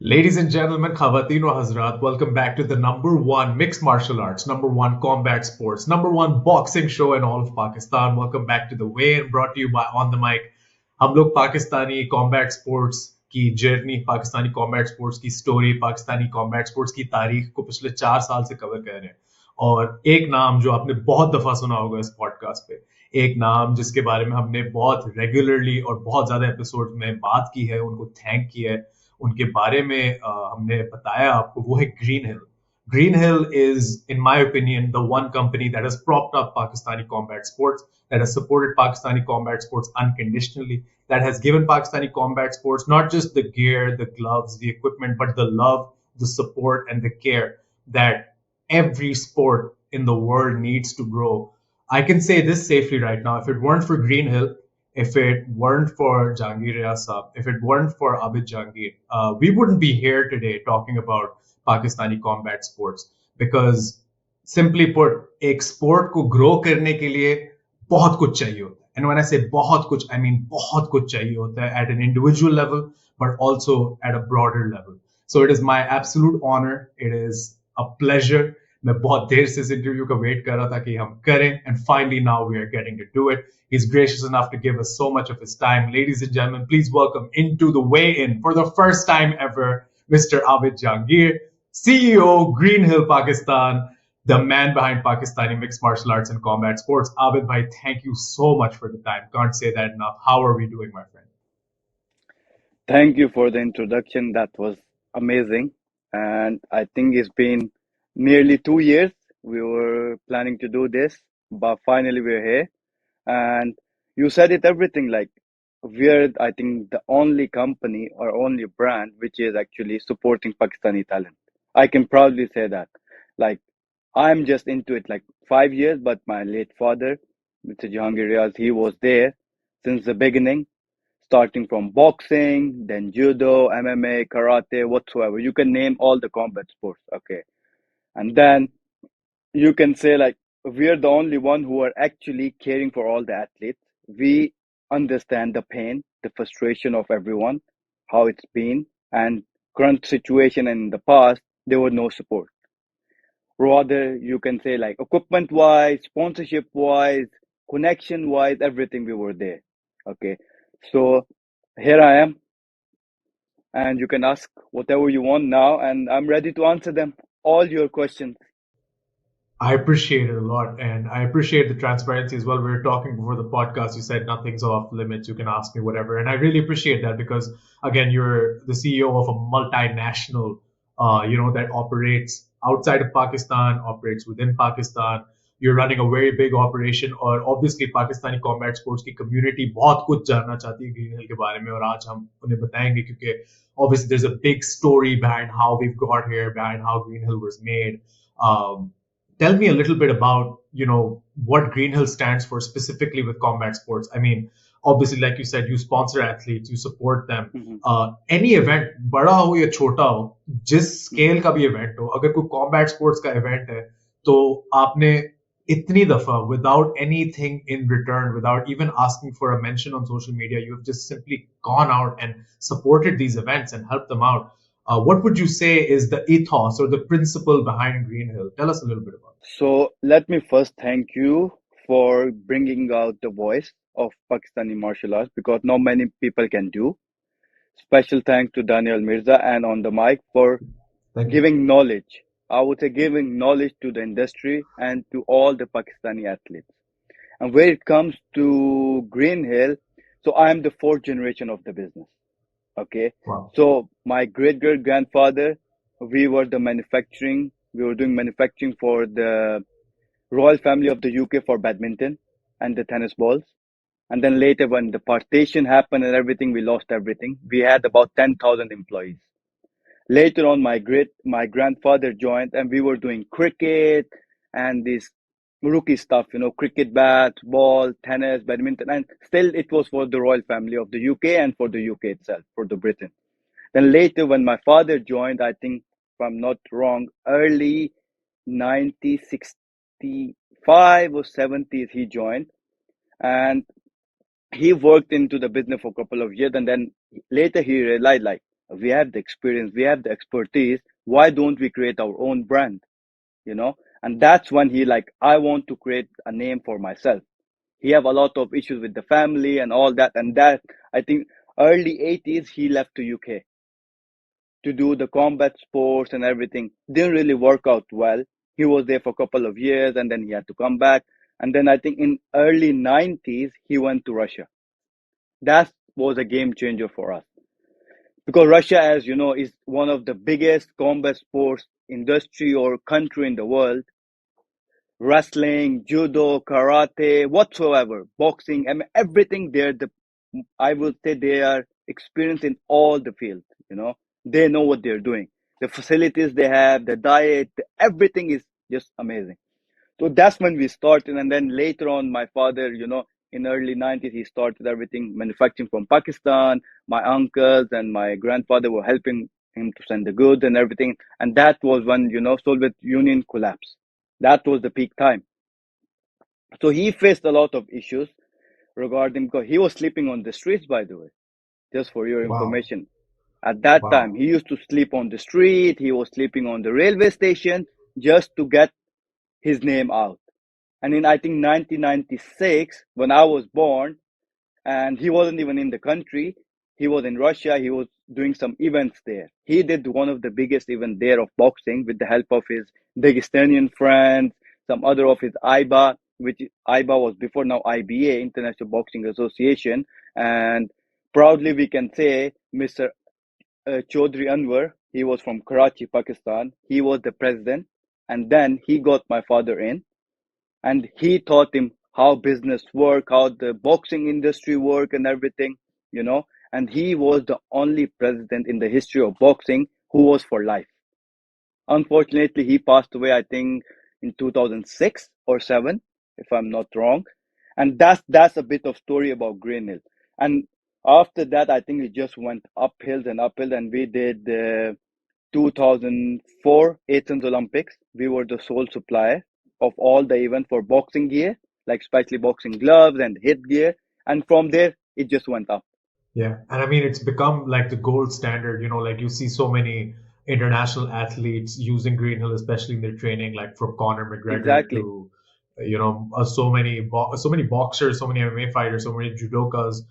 Ladies and gentlemen, Khawateen wa Hazrat, welcome back to the number one mixed martial arts, number one combat sports, number one boxing show in all of Pakistan. Welcome back to the Weigh-In, brought to you by On the Mic. हम लोग Pakistani combat sports की journey, Pakistani combat sports की story, Pakistani combat sports की तारीख को पिछले 4 साल से कवर कर रहे हैं। और एक नाम जो आपने बहुत दफा सुना होगा इस पॉडकास्ट पे, एक नाम जिसके बारे में हमने बहुत रेगुलरली और बहुत ज्यादा एपिसोड में बात की है, उनको थैंक किया है, उनके बारे में हमने बताया आपको, वो है Green Hill. Green Hill is, in my opinion, the one company that has propped up Pakistani combat sports, that has supported Pakistani combat sports unconditionally, that has given Pakistani combat sports not just the gear, the gloves, the equipment, but the love, the support, and the care that every sport in the world needs to grow. I can say this safely right now. If it weren't for Green Hill, if it weren't for Jahangir Saab, if it weren't for Abid Jahangir, we wouldn't be here today talking about Pakistani combat sports. Because simply put, एक sport को grow करने के लिए बहुत कुछ चाहिए होता है. And when I say बहुत कुछ, I mean बहुत कुछ चाहिए होता है at an individual level, but also at a broader level. So it is my absolute honor. It is a pleasure. मैं बहुत देर से इस इंटरव्यू का वेट कर रहा था कि हम करें, and finally now we are getting to do it. He's gracious enough to give us so much of his time. Ladies and gentlemen, please welcome into the weigh-in for the first time ever, Mr. Abid Jahangir, CEO, Green Hill, Pakistan, the man behind Pakistani mixed martial arts and combat sports. Abid bhai, thank you so much for the time. Can't say that enough. How are we doing, my friend? Thank you for the introduction. That was amazing. And I think it's been nearly 2 years. We were planning to do this, but finally we're here. And you said it everything like we're, I think, the only company or only brand which is actually supporting Pakistani talent. I can proudly say that. Like, I'm just into it like 5 years, but my late father, Mr. Jahangir, he was there since the beginning, starting from boxing, then judo, MMA, karate, whatsoever. You can name all the combat sports, okay? And then you can say like we are the only one who are actually caring for all the athletes. We understand the pain, the frustration of everyone, how it's been, and current situation and in the past, there was no support. Rather, you can say like equipment wise, sponsorship wise, connection wise, everything we were there. Okay. So here I am, and you can ask whatever you want now, and I'm ready to answer them, all your questions. I appreciate it a lot, and I appreciate the transparency as well. We were talking before the podcast. You said nothing's off limits. You can ask me whatever, and I really appreciate that because, again, you're the CEO of a multinational, that operates outside of Pakistan, operates within Pakistan. You're running a very big operation, और obviously Pakistani combat sports की community बहुत कुछ जानना चाहती है Green Hill के बारे में, और आज हम उन्हें बताएंगे क्योंकि obviously there's a big story behind how we've got here, behind how Green Hill was made. Tell me a little bit about what Green Hill stands for specifically with combat sports. I mean, obviously, like you said, you sponsor athletes, you support them. Mhm. Any event, बड़ा हो या छोटा हो, जिस scale का भी event हो, अगर कोई कॉम्बैट स्पोर्ट्स का इवेंट है, तो आपने इतनी दफा, without anything in return, without even asking for a mention on social media, you have just simply gone out and supported these events and helped them out. What would you say is the ethos or the principle behind Green Hill? Tell us a little bit about it. So let me first thank you for bringing out the voice of Pakistani martial arts because not many people can do. Special thanks to Daniel Mirza and on the mic for Thank you. giving knowledge. I would say giving knowledge to the industry and to all the Pakistani athletes. And when it comes to Green Hill, so I am the fourth generation of the business. Okay. Wow. So my great great grandfather, we were doing manufacturing for the royal family of the UK for badminton and the tennis balls. And then later, when the partition happened and everything, we lost everything. We had about 10,000 employees. Later on, my grandfather joined, and we were doing cricket and this rookie stuff, cricket bat, ball, tennis, badminton, and still it was for the royal family of the UK and for the UK itself, for the Britain. Then later, when my father joined, I think, if I'm not wrong, early 1965 or 70s, he joined, and he worked into the business for a couple of years, and then later he realized, like, We have the experience, we have the expertise. Why don't we create our own brand? You know, and that's when he like, I want to create a name for myself. He have a lot of issues with the family and all that, and that I think early 80s he left to UK to do the combat sports and everything. Didn't really work out well. He was there for a couple of years and then he had to come back. And then I think in early 90s he went to Russia. That was a game changer for us because Russia, as you know, is one of the biggest combat sports industry or country in the world. Wrestling, judo, karate, whatsoever, boxing, I mean, everything there. I would say they are experienced in all the fields. You know, they know what they're doing. The facilities they have, the diet, everything is just amazing. So that's when we started, and then later on, my father, you know, in early 90s, he started everything manufacturing from Pakistan. My uncles and my grandfather were helping him to send the goods and everything, and that was when, you know, Soviet Union collapsed. That was the peak time. So he faced a lot of issues regarding, because he was sleeping on the streets, by the way, just for your Wow. information. At that time, Wow. he used to sleep on the street, he was sleeping on the railway station just to get his name out. And in, I think, 1996, when I was born, and he wasn't even in the country, he was in Russia, he was doing some events there. He did one of the biggest events there of boxing with the help of his Dagestanian friends, some other of his IBA, which IBA was before, now IBA, International Boxing Association. And proudly we can say Mr. Chaudhry Anwar, he was from Karachi, Pakistan. He was the president. And then he got my father in and he taught him how business work, how the boxing industry work and everything, you know. And he was the only president in the history of boxing who was for life. Unfortunately, he passed away, I think, in 2006 or 7, if I'm not wrong. And that's a bit of story about Green Hill. And after that, I think it just went uphills and uphills, and we did the 2004 Athens Olympics. We were the sole supplier of all the event for boxing gear, like especially boxing gloves and hit gear. And from there, it just went up. Yeah, and I mean it's become like the gold standard, you know, like you see so many international athletes using Green Hill, especially in their training, like from Conor McGregor Exactly, to, so many boxers, so many MMA fighters, so many judokas.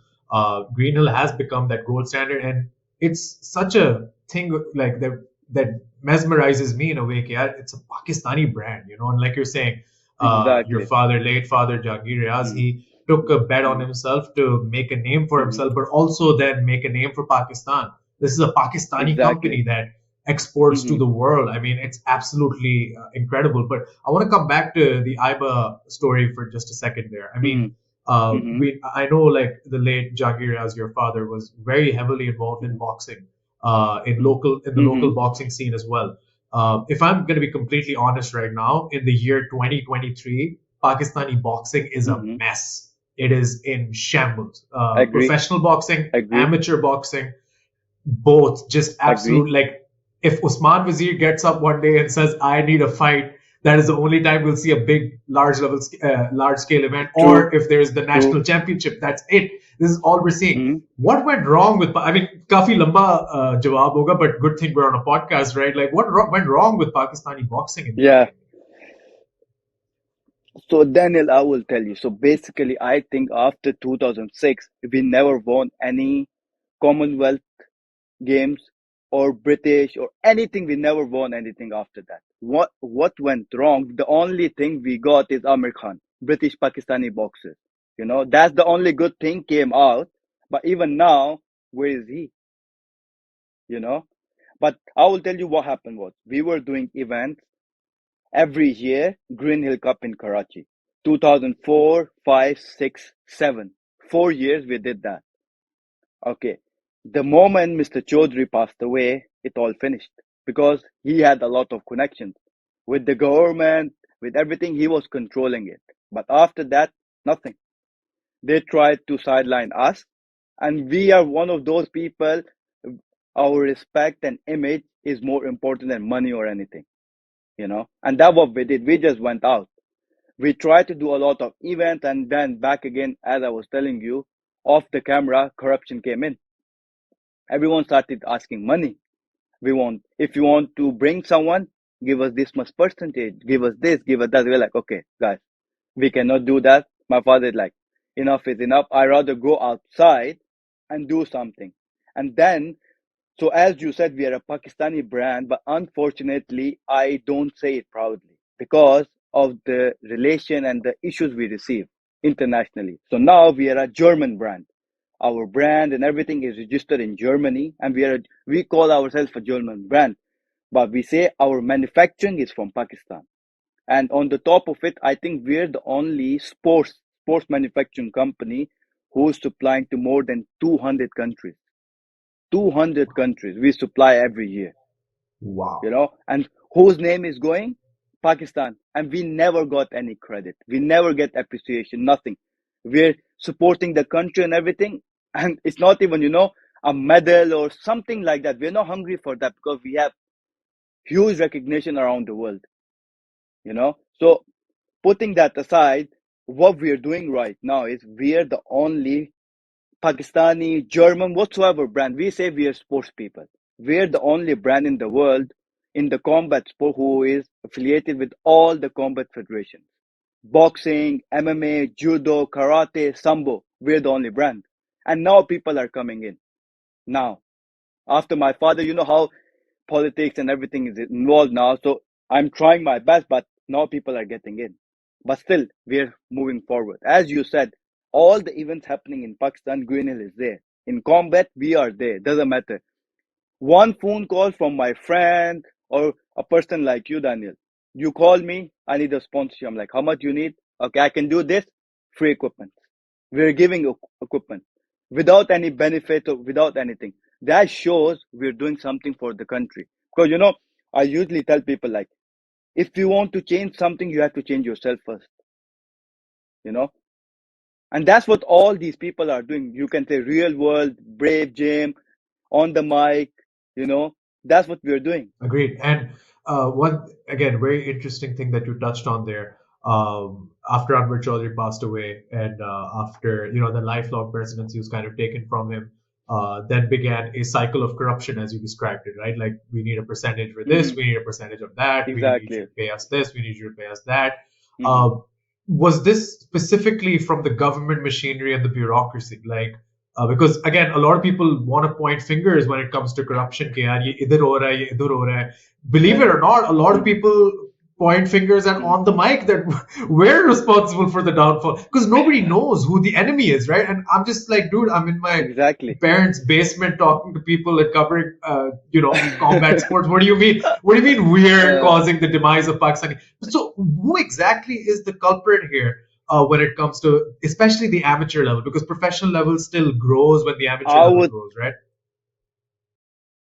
Green Hill has become that gold standard, and it's such a thing like that mesmerizes me in a way. Yeah, it's a Pakistani brand, you know, and like you're saying, your exactly. father, late father Jahangir Riaz, Mm, he took a bet on mm, himself to make a name for mm, himself, but also then make a name for Pakistan. This is a Pakistani exactly. company that exports to Mm, the world. I mean, it's absolutely incredible. But I want to come back to the IBA story for just a second there. I mean, mm, mm, I know like the late Jagir, as your father, was very heavily involved in mm, boxing, mm, in the local mm, boxing scene as well. If I'm going to be completely honest right now, in the year 2023, Pakistani boxing is a mm. mess. It is in shambles. Agree, Professional boxing, agree, amateur boxing, both just agree. absolute. Like if Usman Wazir gets up one day and says, "I need a fight," that is the only time we'll see a big, large scale event. True, Or if there's the true. national championship, that's it. This is all we're seeing. Mm, What went wrong with? I mean, काफी लंबा जवाब होगा, but good thing we're on a podcast, right? Like, went wrong with Pakistani boxing in your yeah. opinion? So Daniel, I will tell you. So basically, I think after 2006, we never won any Commonwealth Games or British or anything. We never won anything after that. What went wrong? The only thing we got is Amir Khan, British Pakistani boxer. You know, that's the only good thing came out. But even now, where is he? You know. But I will tell you what happened was we were doing events every year. Green Hill Cup in Karachi, 2004, 5, 6, 7. 4 years we did that. Okay. The moment Mr. Chaudhry passed away, it all finished because he had a lot of connections with the government, with everything. He was controlling it. But after that, nothing. They tried to sideline us, and we are one of those people. Our respect and image is more important than money or anything, you know. And that's what we did. We just went out. We tried to do a lot of events, and then back again, as I was telling you, off the camera, corruption came in. Everyone started asking money. If you want to bring someone, give us this much percentage, give us this, give us that. We're like, okay, guys, we cannot do that. My father is like, enough is enough. I rather go outside and do something. And then, so as you said, we are a Pakistani brand, but unfortunately, I don't say it proudly because of the relation and the issues we receive internationally. So now we are a German brand. Our brand and everything is registered in Germany, and we call ourselves a German brand, but we say our manufacturing is from Pakistan. And on the top of it, I think we're the only sports manufacturing company who's supplying to more than 200 countries. 200 countries we supply every year, Wow. and whose name is going? Pakistan. And we never got any credit. We never get appreciation, nothing. We're supporting the country and everything. And it's not even, a medal or something like that. We're not hungry for that because we have huge recognition around the world. So putting that aside, what we're doing right now is we're the only Pakistani, German, whatsoever brand. We say we are sports people. We're the only brand in the world in the combat sport who is affiliated with all the combat federations. Boxing, MMA, judo, karate, sambo. We're the only brand. And now people are coming in. Now, after my father, you know how politics and everything is involved now. So I'm trying my best, but now people are getting in. But still, we're moving forward. As you said, all the events happening in Pakistan, Green Hill is there. In combat, we are there. Doesn't matter. One phone call from my friend or a person like you, Daniel. You call me, I need a sponsorship. I'm like, how much you need? Okay, I can do this. Free equipment. We're giving equipment without any benefit or without anything. That shows we're doing something for the country. Because, I usually tell people like, if you want to change something, you have to change yourself first, you know? And that's what all these people are doing. You can say real world, brave gym, on the mic, you know, that's what we're doing. Agreed. And one, again, very interesting thing that you touched on there. After Anwar Chaudhry passed away, and after the lifelong presidency was kind of taken from him, then began a cycle of corruption, as you described it, right? Like we need a percentage for this, Hmm. we need a percentage of that, we need you Exactly. to pay us this, we need you to pay us that. Hmm. Uh, was this specifically from the government machinery and the bureaucracy? Like because again, a lot of people want to point fingers when it comes to corruption. कि यार ये इधर हो रहा है, ये इधर हो रहा है. Believe it Yeah. or not, a lot of Hmm. people point fingers and Hmm. on the mic that we're responsible for the downfall because nobody knows who the enemy is, right? And I'm just like, dude, I'm in my Exactly. parents' basement talking to people and covering, combat sports. What do you mean? What do you mean we're uh, causing the demise of Pakistani? So who exactly is the culprit here? When it comes to especially the amateur level, because professional level still grows when the amateur I level would grows, right?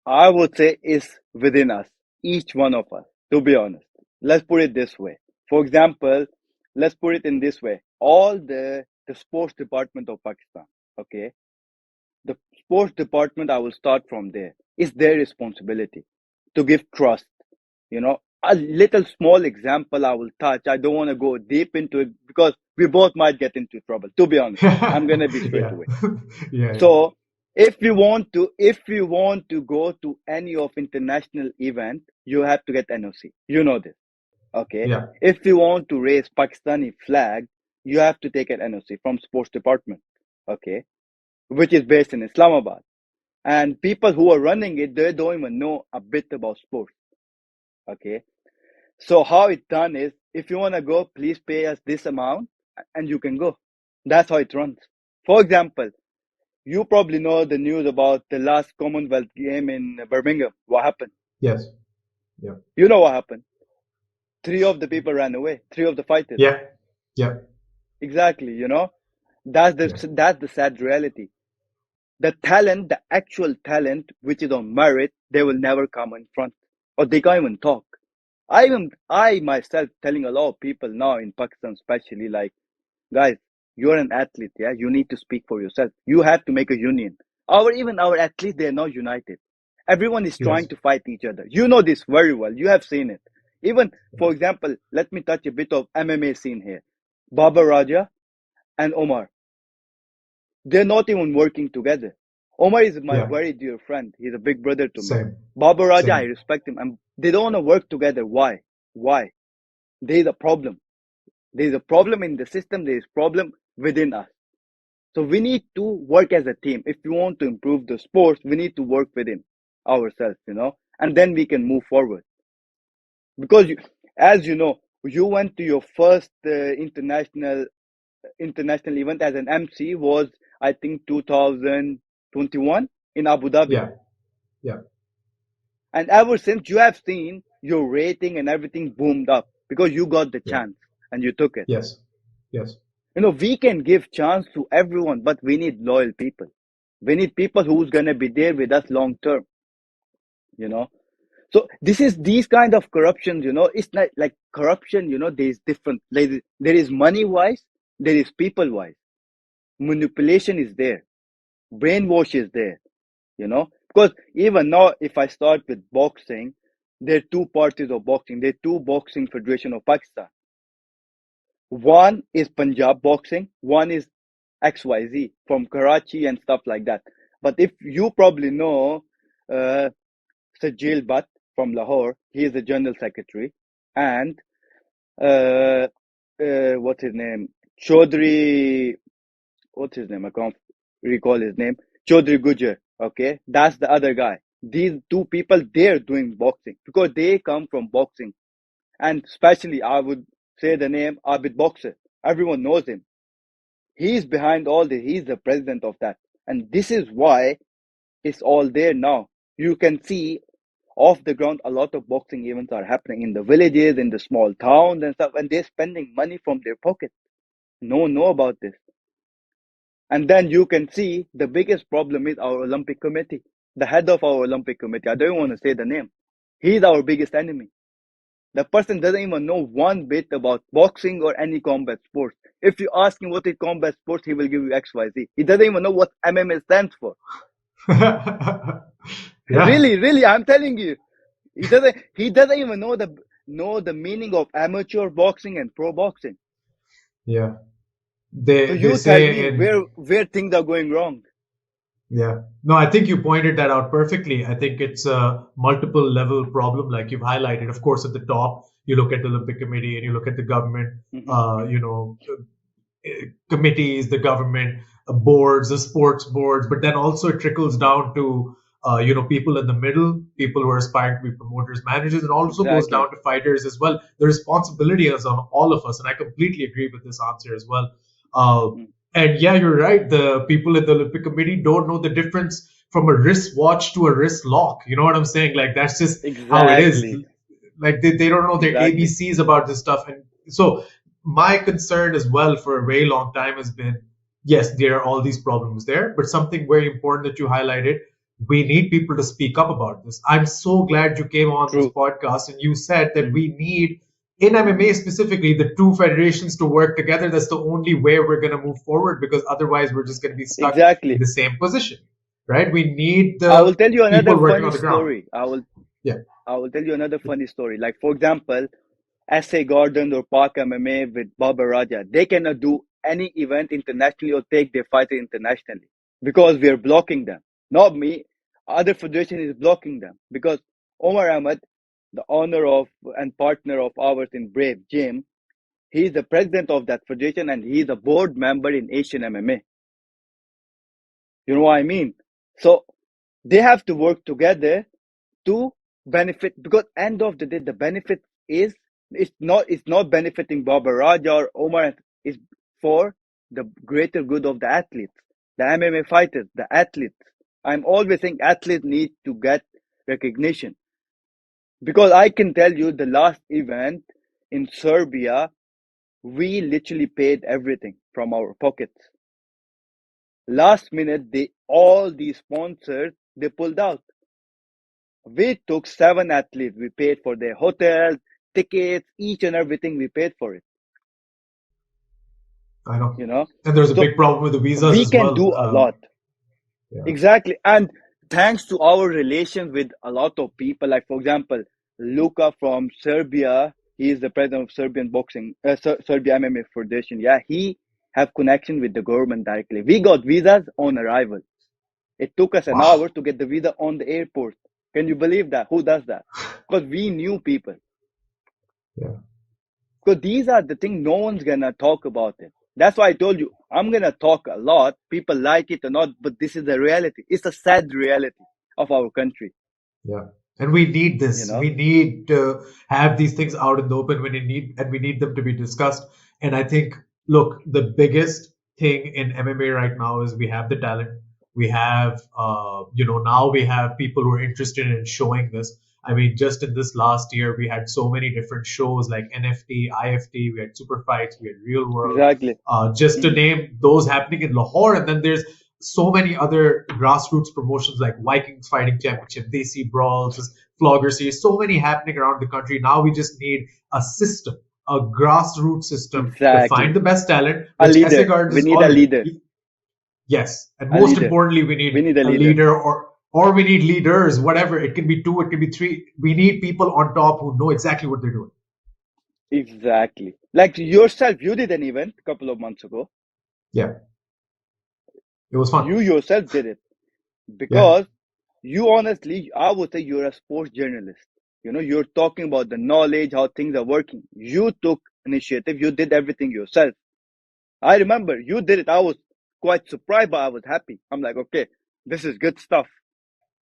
I would say is within us, each one of us, to be honest. Let's put it this way. For example, let's put it in this way. All the sports department of Pakistan, okay? The sports department, I will start from there. It's their responsibility to give trust. A little small example I will touch. I don't want to go deep into it because we both might get into trouble. To be honest, I'm gonna be straight Yeah, away. yeah, So if you want to go to any of international event, you have to get NOC. You know this, okay? yeah, If you want to raise Pakistani flag, you have to take an NOC from sports department, okay, which is based in Islamabad. And people who are running it, they don't even know a bit about sports, okay? So how it's done is, if you want to go, please pay us this amount, and you can go. That's how it runs. For example, you probably know the news about the last Commonwealth game in Birmingham. What happened? yes, yeah, You know what happened? Three of the people ran away. Three of the fighters. yeah, yeah, Exactly. That's yeah, the sad reality. The talent, the actual talent, which is on merit, they will never come in front, or they can't even talk. I myself telling a lot of people now in Pakistan, especially, like, guys, you're an athlete, yeah. You need to speak for yourself. You have to make a union. Even our athletes, they're not united. Everyone is trying yes, to fight each other. You know this very well. You have seen it. Even, for example, let me touch a bit of MMA scene here. Baba Raja and Omar, they're not even working together. Omar is my Yeah. very dear friend. He's a big brother to me. Same. Baba Raja, I Same. respect him. And they don't want to work together. Why? Why? There's a problem. There's a problem in the system. There's a problem within us. So we need to work as a team. If we want to improve the sports, we need to work within ourselves, and then we can move forward. Because as you know, you went to your first international event as an MC was, I think, 2021 in Abu Dhabi. Yeah. Yeah. And ever since, you have seen your rating and everything boomed up because you got the Yeah. chance and you took it. Yes. Yes. We can give chance to everyone, but we need loyal people. We need people who's gonna be there with us long term. You know. So this is these kind of corruptions. It's not like corruption. There is different. Like, there is money wise, there is people wise. Manipulation is there. Brainwash is there. Because even now, if I start with boxing, there are two parties of boxing. There are two boxing federation of Pakistan. One is Punjab boxing, one is XYZ from Karachi and stuff like that. But if you probably know uh, Sajil Bhatt from Lahore, he is the general secretary, and uh, what's his name? Chaudhry, what's his name? I can't recall his name. Chaudhry Gujar. Okay, that's the other guy. These two people, they're doing boxing because they come from boxing, and especially I would say the name Abid Boxer. Everyone knows him. He's behind all this. He's the president of that, and this is why it's all there now. You can see off the ground a lot of boxing events are happening in the villages, in the small towns and stuff, and they're spending money from their pocket. No one know about this. And then you can see the biggest problem is our Olympic Committee. The head of our Olympic Committee, I don't want to say the name. He's our biggest enemy. The person doesn't even know one bit about boxing or any combat sports. If you ask him what is combat sports, he will give you XYZ. He doesn't even know what MMA stands for. Yeah. Really, really, I'm telling you. He doesn't even know the meaning of amateur boxing and pro boxing. Yeah. So They you tell say me in where things are going wrong. Yeah. No, I think you pointed that out perfectly. I think it's a multiple level problem, like you've highlighted. Of course, at the top, you look at the Olympic Committee and you look at the government, Hmm. committees, the government boards, the sports boards, but then also it trickles down to, people in the middle, people who are aspiring to be promoters, managers, and also goes Exactly. down to fighters as well. The responsibility is on all of us. And I completely agree with this answer as well. Uh, Mm. and yeah, you're right. The people in the Olympic Committee don't know the difference from a wristwatch to a wrist lock. You know what I'm saying? Like, that's just how it is. Exactly. Like, they don't know their Exactly. ABCs about this stuff. And so, my concern as well for a very long time has been, yes, there are all these problems there, but something very important that you highlighted, we need people to speak up about this. I'm so glad you came on this True. podcast and you said that Hmm. we need, in MMA specifically, the two federations to work together. That's the only way we're going to move forward, because otherwise we're just going to be stuck in Exactly. the same position, right? We need I will the tell you another people working funny on the ground. story. I will Yeah. I will tell you another funny story. Like, for example, SA Gordon or Park MMA with Baba Raja, they cannot do any event internationally or take their fighter internationally because we are blocking them. Not me. Other federation is blocking them because Omar Ahmed, the owner of and partner of ours in Brave Gym, he's the president of that federation and he's a board member in Asian MMA. You know what I mean? So they have to work together to benefit, because end of the day the benefit is, it's not benefiting Baba Raja or Omar. It's for the greater good of the athletes, the MMA fighters, the athletes. I'm always saying athletes need to get recognition, because I can tell you the last event in Serbia, we literally paid everything from our pockets. Last minute, all these sponsors, they pulled out. We took 7 athletes. We paid for their hotels, tickets, each and everything. We paid for it. I know. You know, And there's a so big problem with the visas we as can well. do a lot. Yeah. Exactly, and thanks to our relations with a lot of people, like for example, Luka from Serbia. He is the president of Serbian boxing, Serbia MMA Federation. Yeah, he have connection with the government directly. We got visas on arrival. It took us an Wow. hour to get the visa on the airport. Can you believe that? Who does that? Because we knew people. Yeah. Because these are the things no one's gonna talk about it. That's why I told you I'm gonna talk a lot. People like it or not, but this is the reality. It's a sad reality of our country. Yeah. And we need You this. know We need to have these things out in the open when we need, and we need them to be discussed. And I think, look, the biggest thing in MMA right now is we have the talent. We have, now we have people who are interested in showing this. I mean, just in this last year, we had so many different shows like NFT, IFT, we had super fights, we had real world, exactly. just to Hmm. name those happening in Lahore. And then there's so many other grassroots promotions like Vikings Fighting Championship, Desi Brawls, Flogger Series, so many happening around the country. Now we just need a system, a grassroots system to find Exactly. the best talent, A which SA leader. Gardens We is need a already. leader. Yes. And A most leader. importantly, we We need need a a leader. leader or we need leaders, whatever. It can be two, it can be three. We need people on top who know exactly what they're doing. Exactly. Like yourself, you did an event a couple of months ago. Yeah. It was You fun. yourself did it Yeah. because you honestly, I would say you're a sports journalist. You're talking about the knowledge, how things are working. You took initiative, you did everything yourself. I remember you did it. I was quite surprised, but I was happy. I'm like, okay, this is good stuff.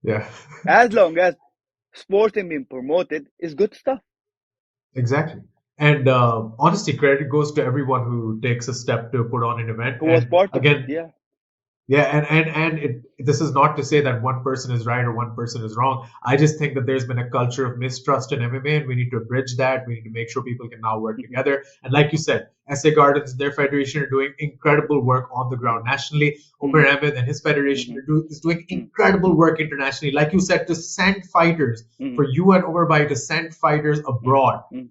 Yeah. As long as sports is being promoted, it's good stuff. Exactly. And honestly, credit goes to everyone who takes a step to put on an event. Who was And part of it? again, Yeah. yeah, this is not to say that one person is right or one person is wrong. I just think that there's been a culture of mistrust in MMA, and we need to bridge that. We need to make sure people can now work Hmm. together. And like you said, SA Gardens, their federation, are doing incredible work on the ground nationally. Hmm. Omer Ahmed and his federation Hmm. is doing Hmm. incredible work internationally. Like you said, to send fighters Hmm. for you and Omer Bhai to send fighters Hmm. abroad. Hmm.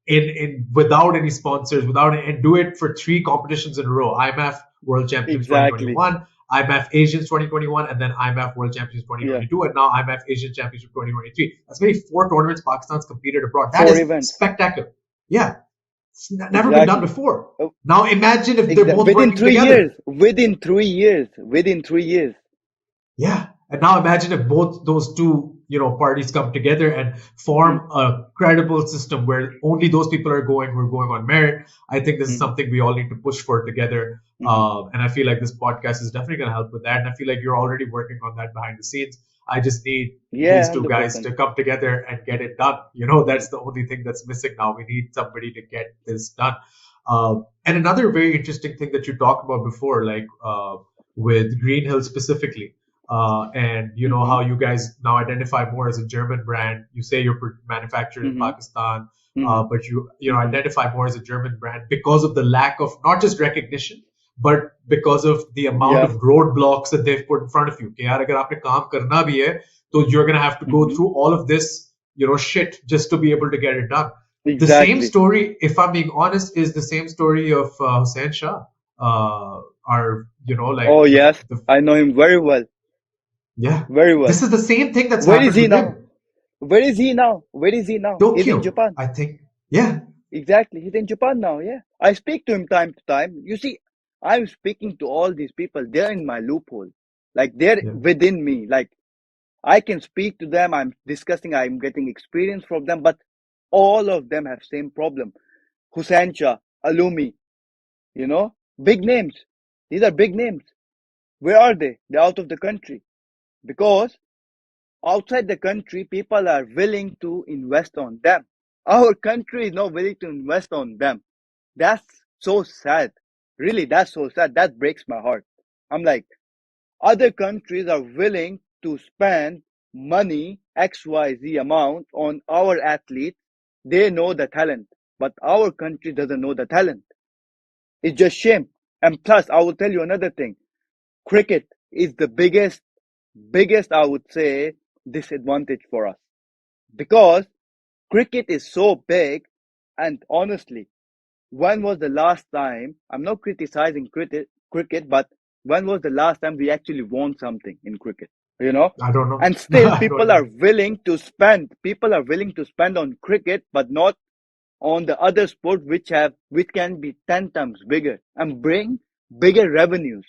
In without any sponsors, and do it for three competitions in a row: IMF World Championships Exactly. 2021, IMF Asians 2021, and then IMF World Championships Yeah. 2022, and now IMF Asian Championship 2023. That's maybe four tournaments Pakistan's competed abroad. That Four is events. spectacular. Yeah, it's never been done Exactly. before. Oh, Now imagine if they're both Within working 3 years. together. Within 3 years. Within 3 years. Yeah. And now imagine if both those two, parties come together and Mm, form a credible system where only those people are going who are going on merit. I think this is mm, something we all need to push for together. mm. And I feel like this podcast is definitely going to help with that. And I feel like you're already working on that behind the scenes. I just need Yeah, these two guys 100%. to come together and get it done. Mm, That's the only thing that's missing now. We need somebody to get this done. And another very interesting thing that you talked about before, like with Green Hill specifically, and you know mm-hmm, how you guys now identify more as a German brand. You say you're manufactured in mm-hmm, Pakistan, mm-hmm, but you mm-hmm. identify more as a German brand because of the lack of not just recognition, but because of the amount Yeah. of roadblocks that they've put in front of you. कि यार अगर आपने काम करना भी है, तो you're gonna have to go Mm-hmm. through all of this, shit just to be able to get it done. The same Exactly. story, if I'm being honest, is the same story of Hussein Shah. Our, like Oh, yes. the I know him very well. yeah, Very well. this is the same thing that's Where is happened he with now? him. Where is he now? Where is he now? He's in Tokyo, Japan. I think. Yeah, Exactly. He's in Japan now. Yeah. I speak to him time to time. You see, I'm speaking to all these people. They're in my loophole. Like they're yeah, within me. Like I can speak to them. I'm discussing. I'm getting experience from them. But all of them have same problem. Hussein Shah, Alumi, big names. These are big names. Where are they? They're out of the country because outside the country, people are willing to invest on them. Our country is not willing to invest on them. That's so sad. Really, that's so sad. That breaks my heart. I'm like, other countries are willing to spend money, XYZ amount, on our athletes. They know the talent, but our country doesn't know the talent. It's just shame. And plus, I will tell you another thing. Cricket is the biggest, I would say, disadvantage for us. Because cricket is so big, and honestly, when was the last time, I'm not criticizing cricket, but when was the last time we actually won something in cricket? You know? I don't know. And still I don't even. people are willing to spend on cricket, but not on the other sport which can be 10 times bigger and bring bigger revenues.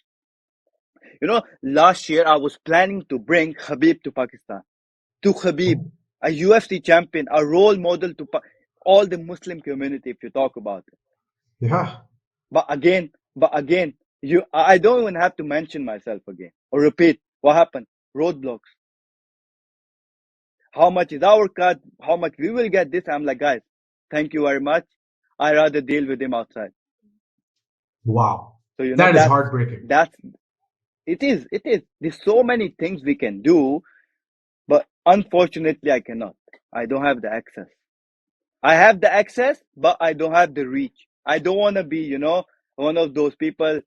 Last year I was planning to bring KHABIB to Pakistan. To KHABIB, a UFC champion, a role model to all the Muslim community, if you talk about it. Yeah. But again, I don't even have to mention myself again or repeat what happened. Roadblocks. How much is our cut? How much we will get this? I'm like, guys, thank you very much. I rather deal with him outside. Wow. So That is heartbreaking. It is. There's so many things we can do, but unfortunately I cannot. I don't have the access. I have the access, but I don't have the reach. I don't want to be, one of those people